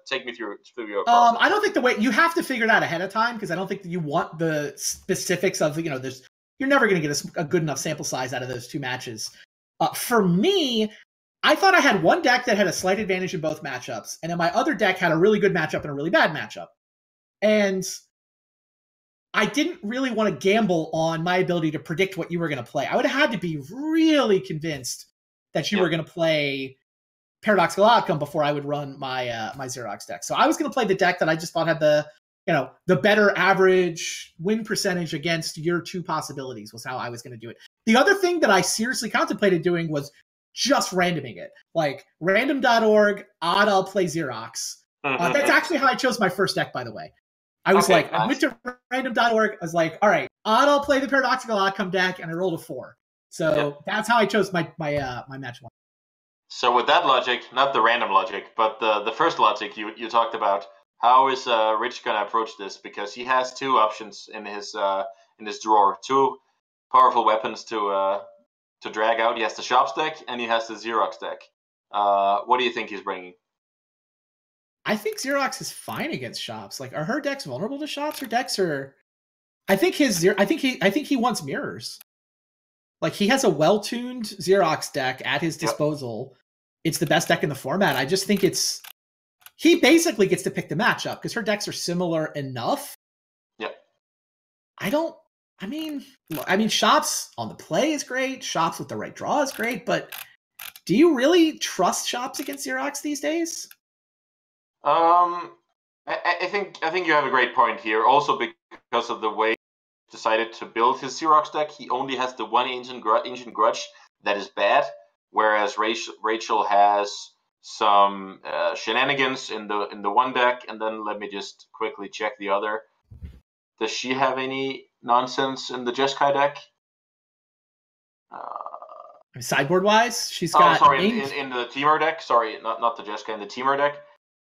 Take me through your process. I don't think the way you have to figure it out ahead of time, because I don't think that you want the specifics of there's you're never going to get a good enough sample size out of those 2 matches. For me, I thought I had one deck that had a slight advantage in both matchups, and then my other deck had a really good matchup and a really bad matchup. And I didn't really want to gamble on my ability to predict what you were going to play. I would have had to be really convinced that you were going to play Paradoxical Outcome before I would run my my Xerox deck. So I was going to play the deck that I just thought had the better average win percentage against your 2 possibilities was how I was going to do it. The other thing that I seriously contemplated doing was just randoming it. Like random.org, odd, I'll play Xerox. That's actually how I chose my first deck, by the way. I was I went to random.org. I was like, all right, odd, I'll play the Paradoxical Outcome deck, and I rolled a 4. So that's how I chose my match 1. So with that logic, not the random logic, but the first logic you talked about, how is Rich gonna approach this? Because he has 2 options in his drawer, 2 powerful weapons to drag out. He has the Shops deck and he has the Xerox deck. What do you think he's bringing? I think Xerox is fine against Shops. Like, are her decks vulnerable to Shops? Her decks are. I think he wants mirrors. Like, he has a well-tuned Xerox deck at his disposal. It's the best deck in the format. I just think he basically gets to pick the matchup because her decks are similar enough. Yeah. I mean, Shops on the play is great. Shops with the right draw is great. But do you really trust Shops against Xerox these days? I think you have a great point here. Also because of the way he decided to build his Xerox deck, he only has the 1 Ancient Grudge that is bad, whereas Rachel has some shenanigans in the one deck, and then let me just quickly check the other. Does she have any nonsense in the Jeskai deck? Sideboard wise, she's got. In the Temur deck. Sorry, not the Jeskai, in the Temur deck.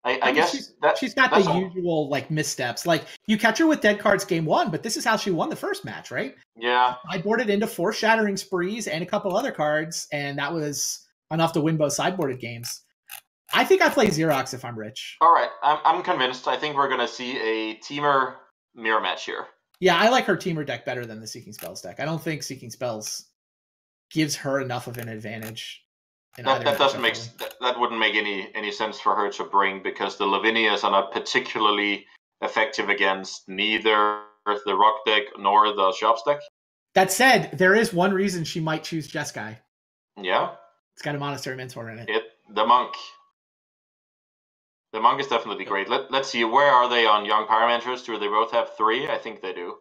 I guess she's got the usual missteps. Like, you catch her with dead cards game 1, but this is how she won the first match, right? Yeah. Sideboarded into 4 Shattering Sprees and a couple other cards, and that was enough to win both sideboarded games. I think I play Xerox if I'm Rich. All right, I'm convinced. I think we're going to see a Temur mirror match here. Yeah, I like her Temur deck better than the Seeking Spells deck. I don't think Seeking Spells gives her enough of an advantage. That wouldn't make any sense for her to bring, because the Lavinias are not particularly effective against neither the Rock deck nor the Shops deck. That said, there is one reason she might choose Jeskai. Yeah. It's got a Monastery Mentor in it. The Monk. The Monk is definitely great. Let's see, where are they on Young Pyromancers? Do they both have 3? I think they do.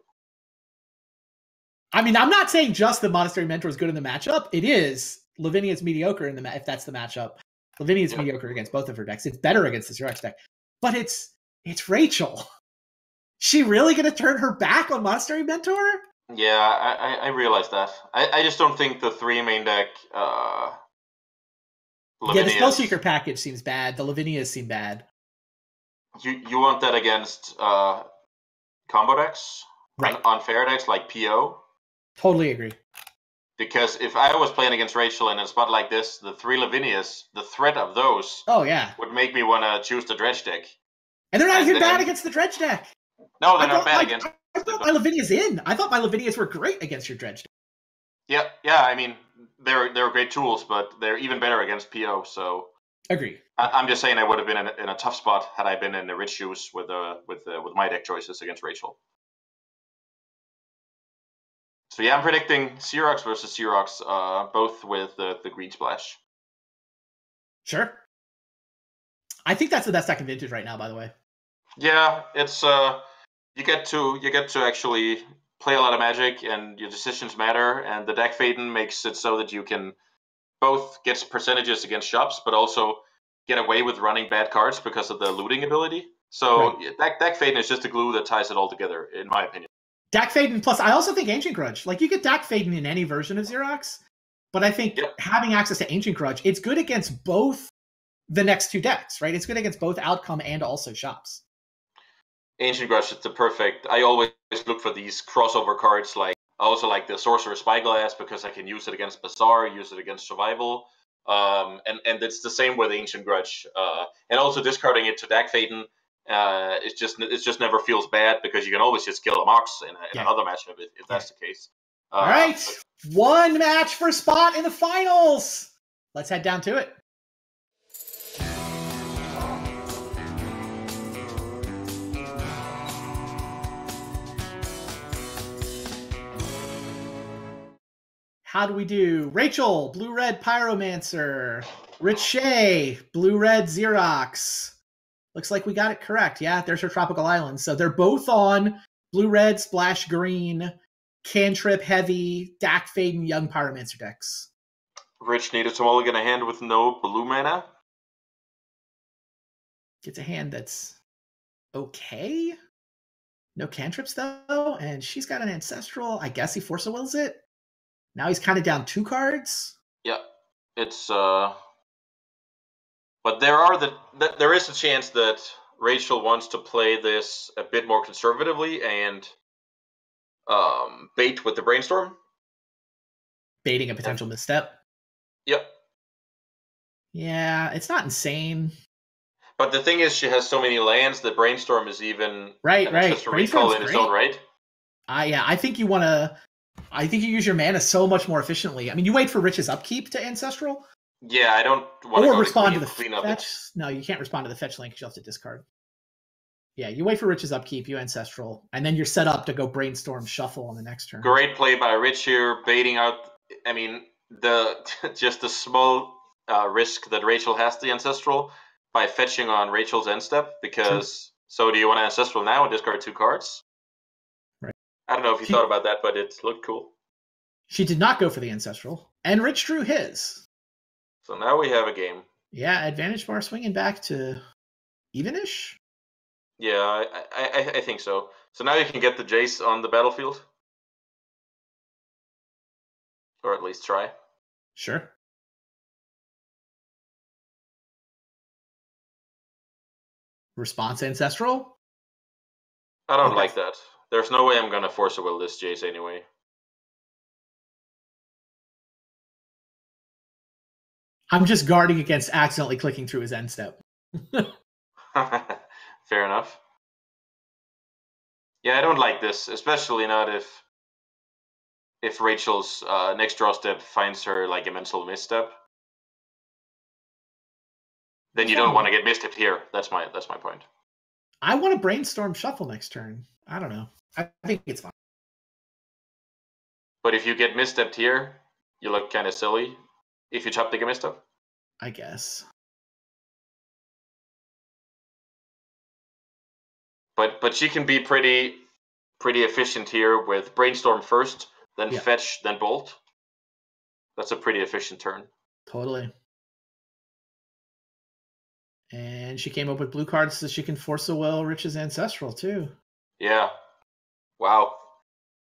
I mean, I'm not saying just the Monastery Mentor is good in the matchup. It is. Lavinia's mediocre if that's the matchup. Lavinia's mediocre against both of her decks. It's better against the Xerox deck. But it's Rachel. She really going to turn her back on Monastery Mentor? Yeah, I realize that. I just don't think the 3 main deck Lavinias... Yeah, the Spellseeker package seems bad. The Lavinias seem bad. You want that against combo decks, right? Unfair decks like PO. Totally agree. Because if I was playing against Rachel in a spot like this, the 3 Lavinias, the threat of those would make me want to choose the Dredge deck. And they're not even bad against the Dredge deck. No, they're not bad against. I thought my Lavinias in. I thought my Lavinias were great against your Dredge deck. Yeah. I mean, they're great tools, but they're even better against PO. So agree. I'm just saying I would have been in a tough spot had I been in the rich shoes with my deck choices against Rachel. So yeah, I'm predicting Xerox versus Xerox, both with the green splash. Sure. I think that's the best deck in Vintage right now, by the way. Yeah, it's you get to actually play a lot of Magic, and your decisions matter. And the deck Faden makes it so that you can both get percentages against shops, but also get away with running bad cards because of the looting ability. So deck Faden is just the glue that ties it all together, in my opinion. Dak Faden, plus I also think Ancient Grudge. Like, you get Dak Faden in any version of Xerox, but I think having access to Ancient Grudge, it's good against both the next two decks, right? It's good against both Outcome and also shops. Ancient Grudge is the perfect. I always look for these crossover cards. Like, I also like the Sorcerer Spyglass because I can use it against Bazaar, use it against Survival. And it's the same with Ancient Grudge. And also discarding it to Dak Faden. It just never feels bad because you can always just kill a Mox in another matchup if that's the case. All right, one match for spot in the finals. Let's head down to it. How do we do? Rachel, blue-red Pyromancer. Rich Shay, blue-red Xerox. Looks like we got it correct. Yeah, there's her Tropical Island. So they're both on blue-red, splash green, cantrip heavy, Dak Faden, young Pyromancer decks. Rich needed to mulligan a hand with no blue mana. Gets a hand that's okay. No cantrips, though. And she's got an Ancestral. I guess he Force of Wills it. Now he's kind of down 2 cards. Yeah, it's but there is a chance that Rachel wants to play this a bit more conservatively and bait with the Brainstorm. Baiting a potential misstep. Yep. Yeah, it's not insane. But the thing is, she has so many lands that Brainstorm is even right. Just a recall in its own right. I think you want to. I think you use your mana so much more efficiently. I mean, you wait for Rich's upkeep to Ancestral. Yeah, I don't want to respond to the fetch. No, you can't respond to the fetch link because you have to discard. Yeah, you wait for Rich's upkeep, you Ancestral, and then you're set up to go Brainstorm Shuffle on the next turn. Great play by Rich here, baiting out. I mean, the small risk that Rachel has the Ancestral by fetching on Rachel's end step. Because so, do you want to Ancestral now and discard 2 cards? I don't know if you thought about that, but it looked cool. She did not go for the Ancestral, and Rich drew his. So now we have a game. Yeah, advantage bar swinging back to evenish? Yeah, I think so. So now you can get the Jace on the battlefield. Or at least try. Sure. Response Ancestral? I don't like that. There's no way I'm going to Force a Will this Jace anyway. I'm just guarding against accidentally clicking through his end step. Fair enough. Yeah, I don't like this, especially not if Rachel's next draw step finds her like a mental misstep. Then you don't want to get misstepped here. That's my point. I want to Brainstorm Shuffle next turn. I don't know. I think it's fine. But if you get misstepped here, you look kind of silly. If you chop the misstep, I guess. But she can be pretty efficient here with Brainstorm first, then fetch, then bolt. That's a pretty efficient turn. Totally. And she came up with blue cards so she can Force a Will Rich's Ancestral too. Yeah. Wow.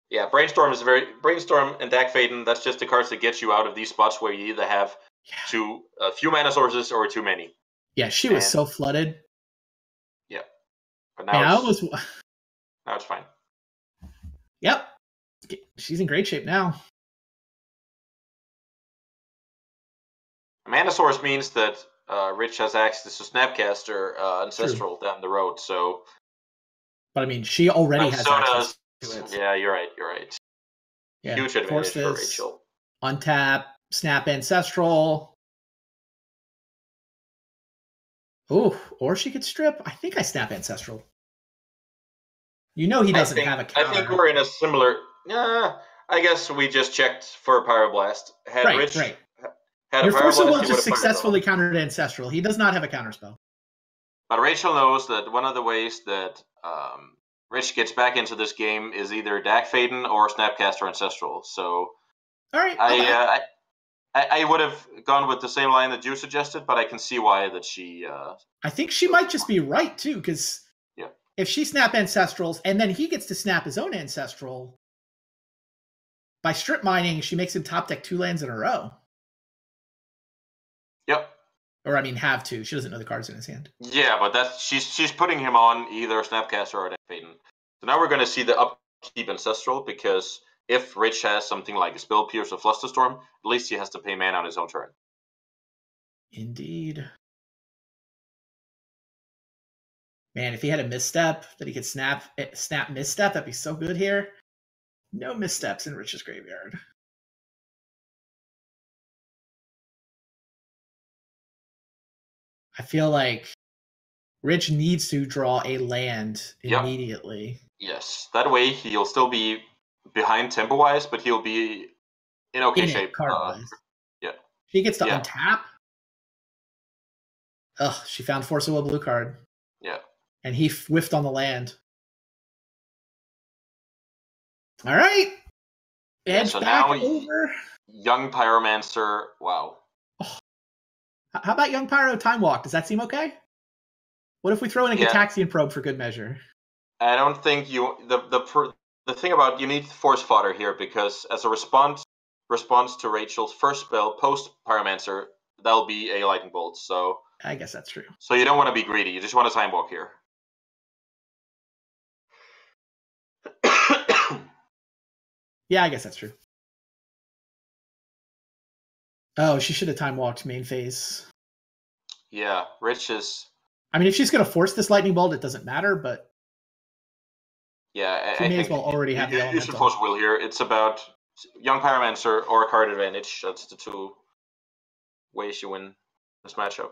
Yeah, Brainstorm and Dak Faden, that's just the cards that get you out of these spots where you either have a few mana sources or too many. Yeah, she was so flooded. Yeah. But now Now it's fine. Yep. She's in great shape now. Mandosaurus means that Rich has access to Snapcaster Ancestral down the road, so... But I mean, she already has access to it. Yeah, you're right. Yeah. Huge advantage for Rachel. Untap, Snap Ancestral. Ooh, or she could strip. I think I Snap Ancestral. You know he doesn't have a counter. I think we're in a similar... I guess we just checked for Pyroblast. Right. Your Forza will just successfully countered Ancestral. He does not have a counterspell. But Rachel knows that one of the ways that Rich gets back into this game is either Dak Faden or Snapcaster Ancestral. So all right, I would have gone with the same line that you suggested, but I can see why that she... I think she might just be right, too, because if she Snap Ancestrals and then he gets to snap his own Ancestral, by strip mining, she makes him top deck 2 lands in a row. Yep. Or, I mean, have to. She doesn't know the cards in his hand. Yeah, but she's putting him on either Snapcaster or Dak Faden. So now we're going to see the upkeep Ancestral, because if Rich has something like a Spell Pierce or Flusterstorm, at least he has to pay mana on his own turn. Indeed. Man, if he had a misstep that he could snap misstep, that'd be so good here. No missteps in Rich's graveyard. I feel like Rich needs to draw a land immediately. Yes, that way he'll still be behind tempo-wise, but he'll be in okay shape. Yeah. He gets to untap. Ugh, she found Force of Will blue card. Yeah. And he whiffed on the land. All right. Edge back now over. Young Pyromancer. Wow. Oh. How about Young Pyro Time Walk? Does that seem okay? What if we throw in a Gitaxian Probe for good measure? I don't think you... The thing about... You need Force Fodder here, because as a response to Rachel's first spell, post Pyromancer, that'll be a Lightning Bolt, so... I guess that's true. So you don't want to be greedy. You just want a Time Walk here. Yeah, I guess that's true. Oh, she should have Time Walked main phase. Yeah, Rich is... I mean, if she's going to force this Lightning Bolt, it doesn't matter, but... Yeah, she may as well already have the Elemental. You should Force Will here. It's about Young Pyromancer or card advantage. That's the two ways you win this matchup.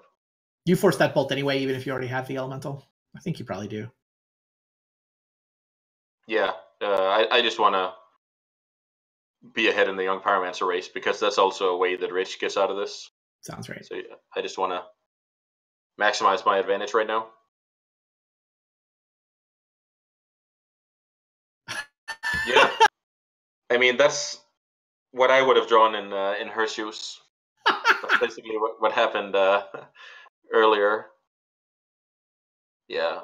You force that Bolt anyway, even if you already have the Elemental? I think you probably do. Yeah, I just want to be ahead in the Young Pyromancer race, because that's also a way that Rich gets out of this. Sounds right. So yeah, I just want to maximize my advantage right now. Yeah, I mean, that's what I would have drawn in her shoes. That's basically what happened earlier. Yeah,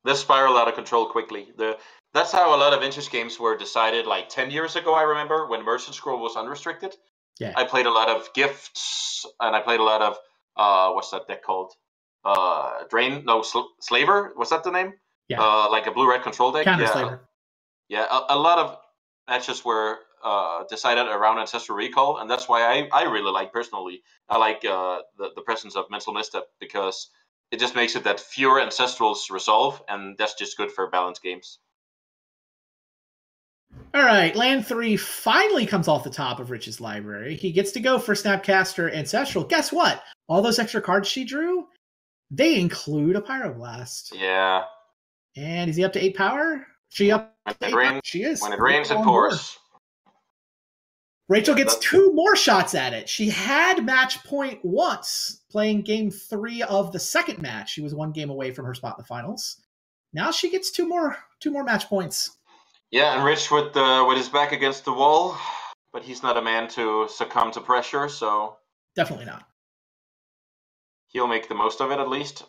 this spiraled out of control quickly. That's how a lot of vintage games were decided, like 10 years ago, I remember, when Merchant Scroll was unrestricted. Yeah. I played a lot of Gifts, and I played a lot of, what's that deck called? Slaver? Was that the name? Yeah. Like a blue-red control deck? Counter Slaver. Yeah, a lot of matches were decided around Ancestral Recall, and that's why I really like, personally, I like the presence of Mental Misstep, because it just makes it that fewer Ancestrals resolve, and that's just good for balanced games. All right, land 3 finally comes off the top of Rich's library. He gets to go for Snapcaster Ancestral. Guess what? All those extra cards she drew, they include a Pyroblast. Yeah. And is he up to 8 power? She up to 8 power? She is. When it rains, it pours. Rachel gets 2 more shots at it. She had match point once, playing game 3 of the second match. She was 1 game away from her spot in the finals. Now she gets 2 more match points. Yeah, and Rich with his back against the wall, but he's not a man to succumb to pressure, so... Definitely not. He'll make the most of it, at least.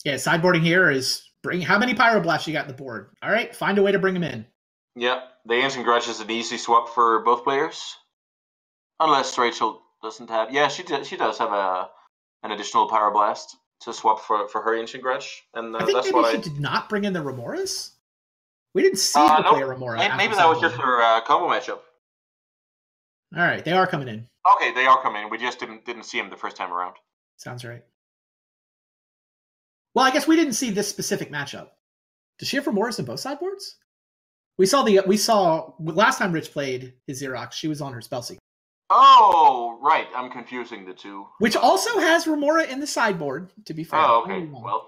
Yeah, sideboarding here is... How many Pyroblasts you got on the board? All right, find a way to bring them in. Yeah, the Ancient Grudge is an easy swap for both players. Unless Rachel doesn't have... Yeah, she does have an additional Pyroblast to swap for her Ancient Grudge. And I think that's maybe she did not bring in the Remoras? We didn't see her play Remora. Maybe that was just her combo matchup. All right, they are coming in. Okay, they are coming in. We just didn't see them the first time around. Sounds right. Well, I guess we didn't see this specific matchup. Does she have Remoras in both sideboards? We saw last time Rich played his Xerox, she was on her Spellseeker. Oh, right. I'm confusing the two. Which also has Remora in the sideboard, to be fair. Oh, okay. Well.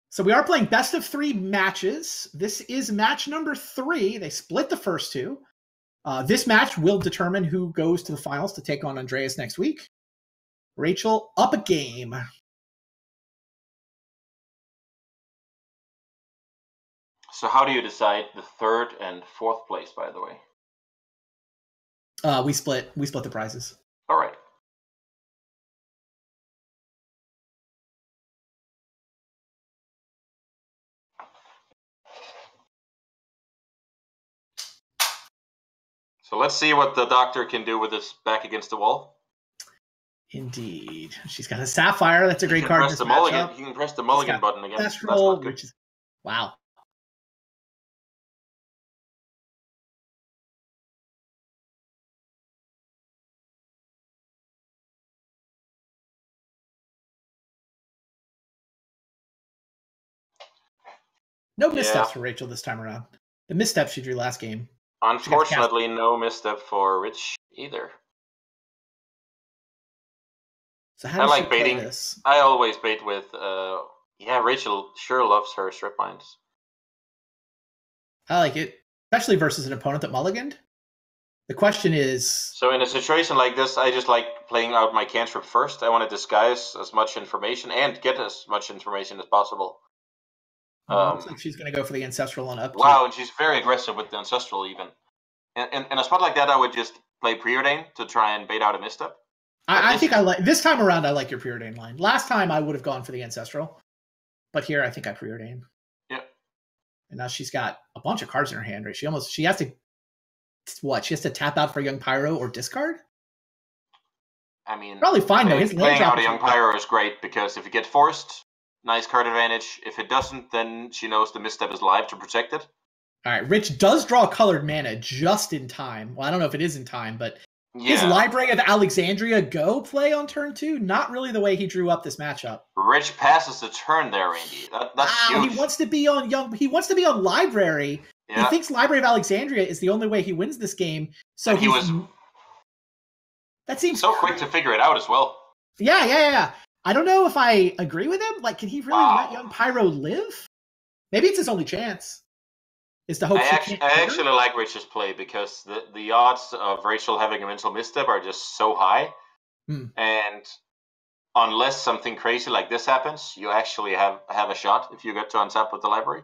So we are playing best of 3 matches. This is match number 3. They split the first 2. This match will determine who goes to the finals to take on Andreas next week. Rachel up a game. So how do you decide the 3rd and 4th place, by the way? We split the prizes. All right. So let's see what the doctor can do with his back against the wall. Indeed. She's got a Sapphire. That's a great card. Press the mulligan. You can press the mulligan button again. That's not good. Wow. No missteps for Rachel this time around. The missteps she drew last game. Unfortunately, no misstep for Rich either. So how does she play this? I always bait with, Rachel sure loves her strip mines. I like it, especially versus an opponent that mulliganed. The question is... So in a situation like this, I just like playing out my cantrip first. I want to disguise as much information and get as much information as possible. Looks like she's going to go for the Ancestral on upkeep. Wow, and she's very aggressive with the Ancestral even. In a spot like that, I would just play Preordain to try and bait out a misstep. I think I like this time around. I like your Preordain line. Last time I would have gone for the Ancestral, but here I think I Preordain. Yeah. And now she's got a bunch of cards in her hand. Right? She has to what? She has to tap out for Young Pyro or discard. I mean, probably fine though. Playing out a Young Pyro is great because if you get forced, nice card advantage. If it doesn't, then she knows the misstep is live to protect it. All right, Rich does draw colored mana just in time. Well, I don't know if it is in time, but his Library of Alexandria go play on turn 2, not really the way he drew up this matchup. Rich passes the turn there, Randy. That's huge. He wants to be on Library. Yeah. He thinks Library of Alexandria is the only way he wins this game. So that seems so quick to figure it out as well. Yeah. I don't know if I agree with him. Like, can he really let Young Pyro live? Maybe it's his only chance. Is to hope I actually like Rachel's play because the odds of Rachel having a mental misstep are just so high. And unless something crazy like this happens, you actually have a shot if you get to untap with the library.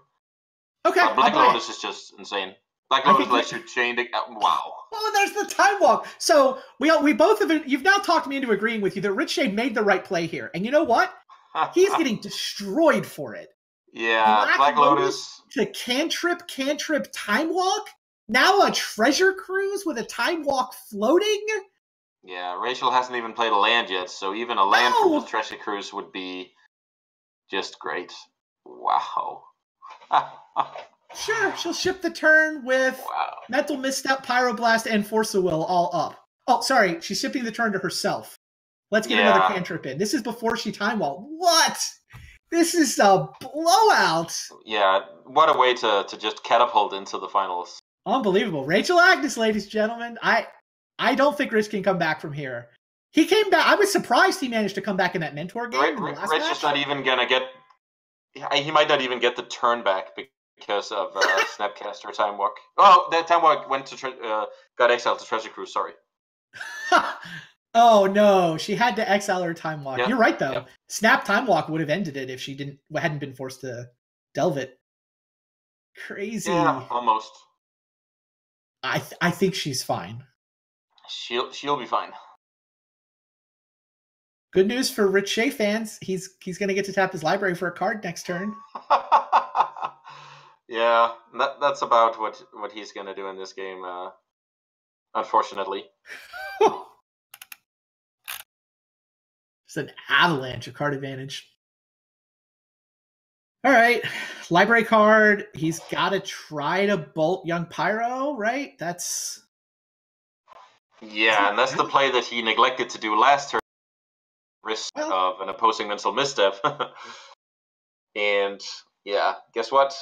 Okay. But Black Lotus is just insane. Black Lotus lets you chain the... wow. Oh, and there's the Time Walk. So we both have... You've now talked me into agreeing with you that Rich Shay made the right play here. And you know what? He's getting destroyed for it. Yeah, Black Lotus to cantrip, Time Walk. Now a Treasure Cruise with a Time Walk floating. Yeah, Rachel hasn't even played a land yet, so even a land from the Treasure Cruise would be just great. Wow. Sure, she'll ship the turn with Mental Misstep, Pyroblast, and Force of Will all up. Oh, sorry, she's shipping the turn to herself. Let's get another cantrip in. This is before she Time Walk. What? This is a blowout. Yeah, what a way to just catapult into the finals. Unbelievable. Rachel Agnes, ladies and gentlemen. I don't think Rich can come back from here. He came back. I was surprised he managed to come back in that Mentor game. Rich is not even going to get... He might not even get the turn back because of Snapcaster Time Walk. Oh, that Time Walk went to got exiled to Treasure Cruise, sorry. Oh no, she had to exile her Time Walk. Yeah. You're right though. Yeah. Snap Time Walk would have ended it if she hadn't been forced to delve it. Crazy. Yeah, almost. I think she's fine. She'll be fine. Good news for Rich Shay fans. He's going to get to tap his library for a card next turn. Yeah, that's about what he's going to do in this game, unfortunately. It's an avalanche of card advantage. All right. library card. He's got to try to bolt Young Pyro, right? That's... Yeah, and that's the play that he neglected to do last turn. Risk of an opposing mental misstep. And yeah, guess what?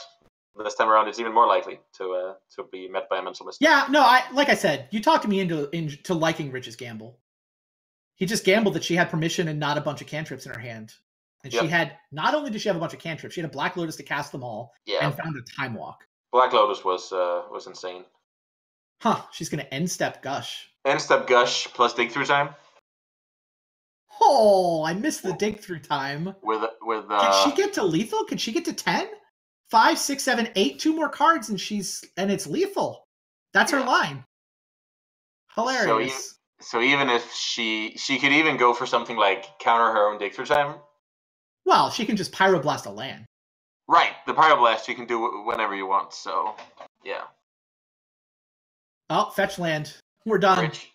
This time around, it's even more likely to be met by a mental misstep. Yeah, no, like I said, you talked me into liking Rich's gamble. He just gambled that she had permission and not a bunch of cantrips in her hand. And she had, not only did she have a bunch of cantrips, she had a Black Lotus to cast them all and found a Time Walk. Black Lotus was insane. Huh, she's going to end step Gush. End step Gush plus dig through time. Oh, I missed the dig through time. Can she get to lethal? Can she get to 10? 5, 6, 7, 8, 2 more cards and it's lethal. That's her line. Hilarious. So even if she could even go for something like counter her own dig through time. Well, she can just Pyroblast a land. Right, the Pyroblast you can do whenever you want. So yeah. Oh, fetch land. We're done. Rich.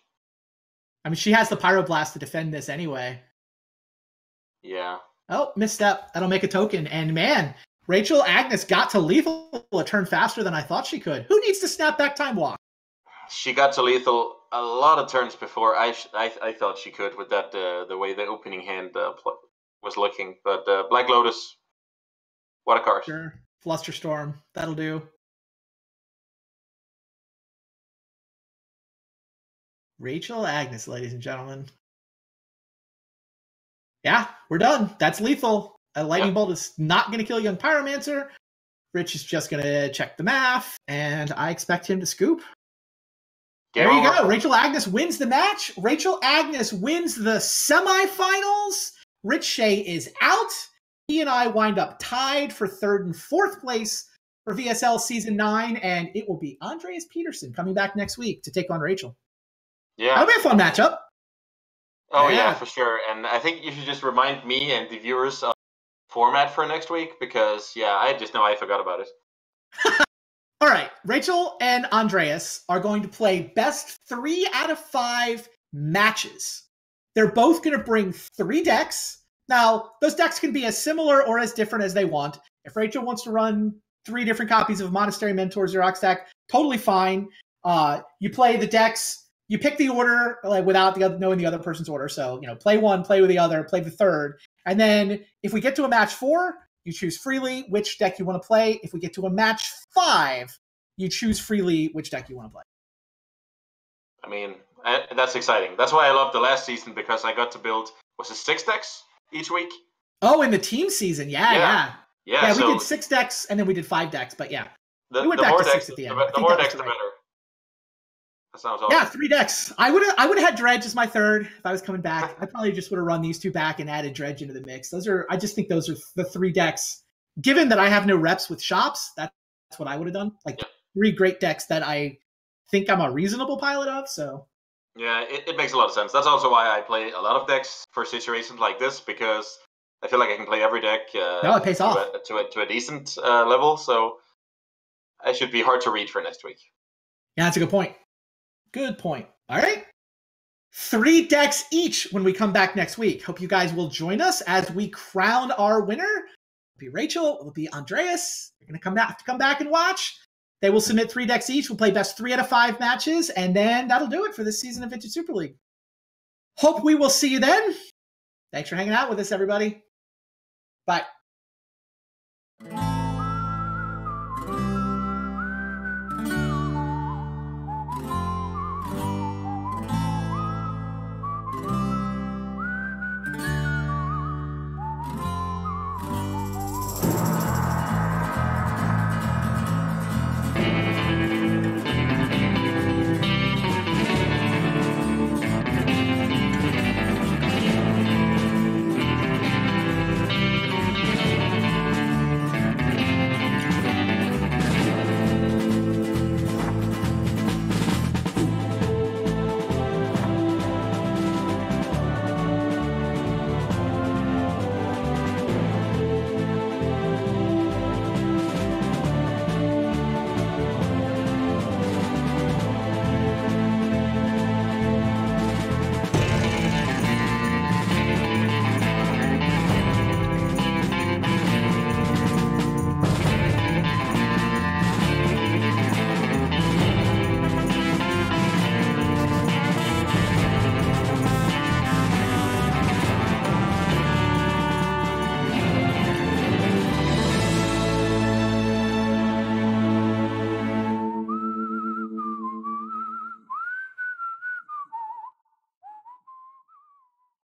I mean, she has the Pyroblast to defend this anyway. Yeah. Oh, misstep. That'll make a token. And man, Rachel Agnes got to lethal a turn faster than I thought she could. Who needs to snap back Time Walk? She got to lethal a lot of turns before I thought she could with that the way the opening hand was looking. But Black Lotus, what a card. Sure. Flusterstorm. That'll do. Rachel Agnes, ladies and gentlemen. Yeah, we're done. That's lethal. A Lightning Bolt is not going to kill Young Pyromancer. Rich is just going to check the math, and I expect him to scoop. There you go. Rachel Agnes wins the match. Rachel Agnes wins the semifinals. Rich Shay is out. He and I wind up tied for 3rd and 4th place for VSL Season 9, and it will be Andreas Peterson coming back next week to take on Rachel. Yeah. That'll be a fun matchup. Oh, yeah, for sure. And I think you should just remind me and the viewers of the format for next week because, I just know I forgot about it. All right. Rachel and Andreas are going to play best 3 out of 5 matches. They're both going to bring 3 decks. Now, those decks can be as similar or as different as they want. If Rachel wants to run 3 different copies of Monastery Mentor Xerox deck, totally fine. You play the decks. You pick the order without knowing the other person's order. So, play one, play with the other, play the third. And then if we get to a match 4, you choose freely which deck you want to play. If we get to a match 5, you choose freely which deck you want to play. I mean, that's exciting. That's why I loved the last season because I got to build, was it 6 decks each week? Oh, in the team season. Yeah, we did 6 decks and then we did 5 decks. But we went back to 6 at the end. The more decks, the better. Sounds awesome. Yeah, 3 decks. I would have had Dredge as my 3rd if I was coming back. I probably just would have run these 2 back and added Dredge into the mix. I just think those are the 3 decks. Given that I have no reps with shops, that's what I would have done. 3 great decks that I think I'm a reasonable pilot of. So yeah, it makes a lot of sense. That's also why I play a lot of decks for situations like this because I feel like I can play every deck. It pays off to a decent level. So I should be hard to read for next week. Yeah, that's a good point. Good point. All right. 3 decks each when we come back next week. Hope you guys will join us as we crown our winner. It'll be Rachel. It'll be Andreas. You're going to come back and watch. They will submit 3 decks each. We'll play best 3 out of 5 matches, and then that'll do it for this season of Vintage Super League. Hope we will see you then. Thanks for hanging out with us, everybody. Bye.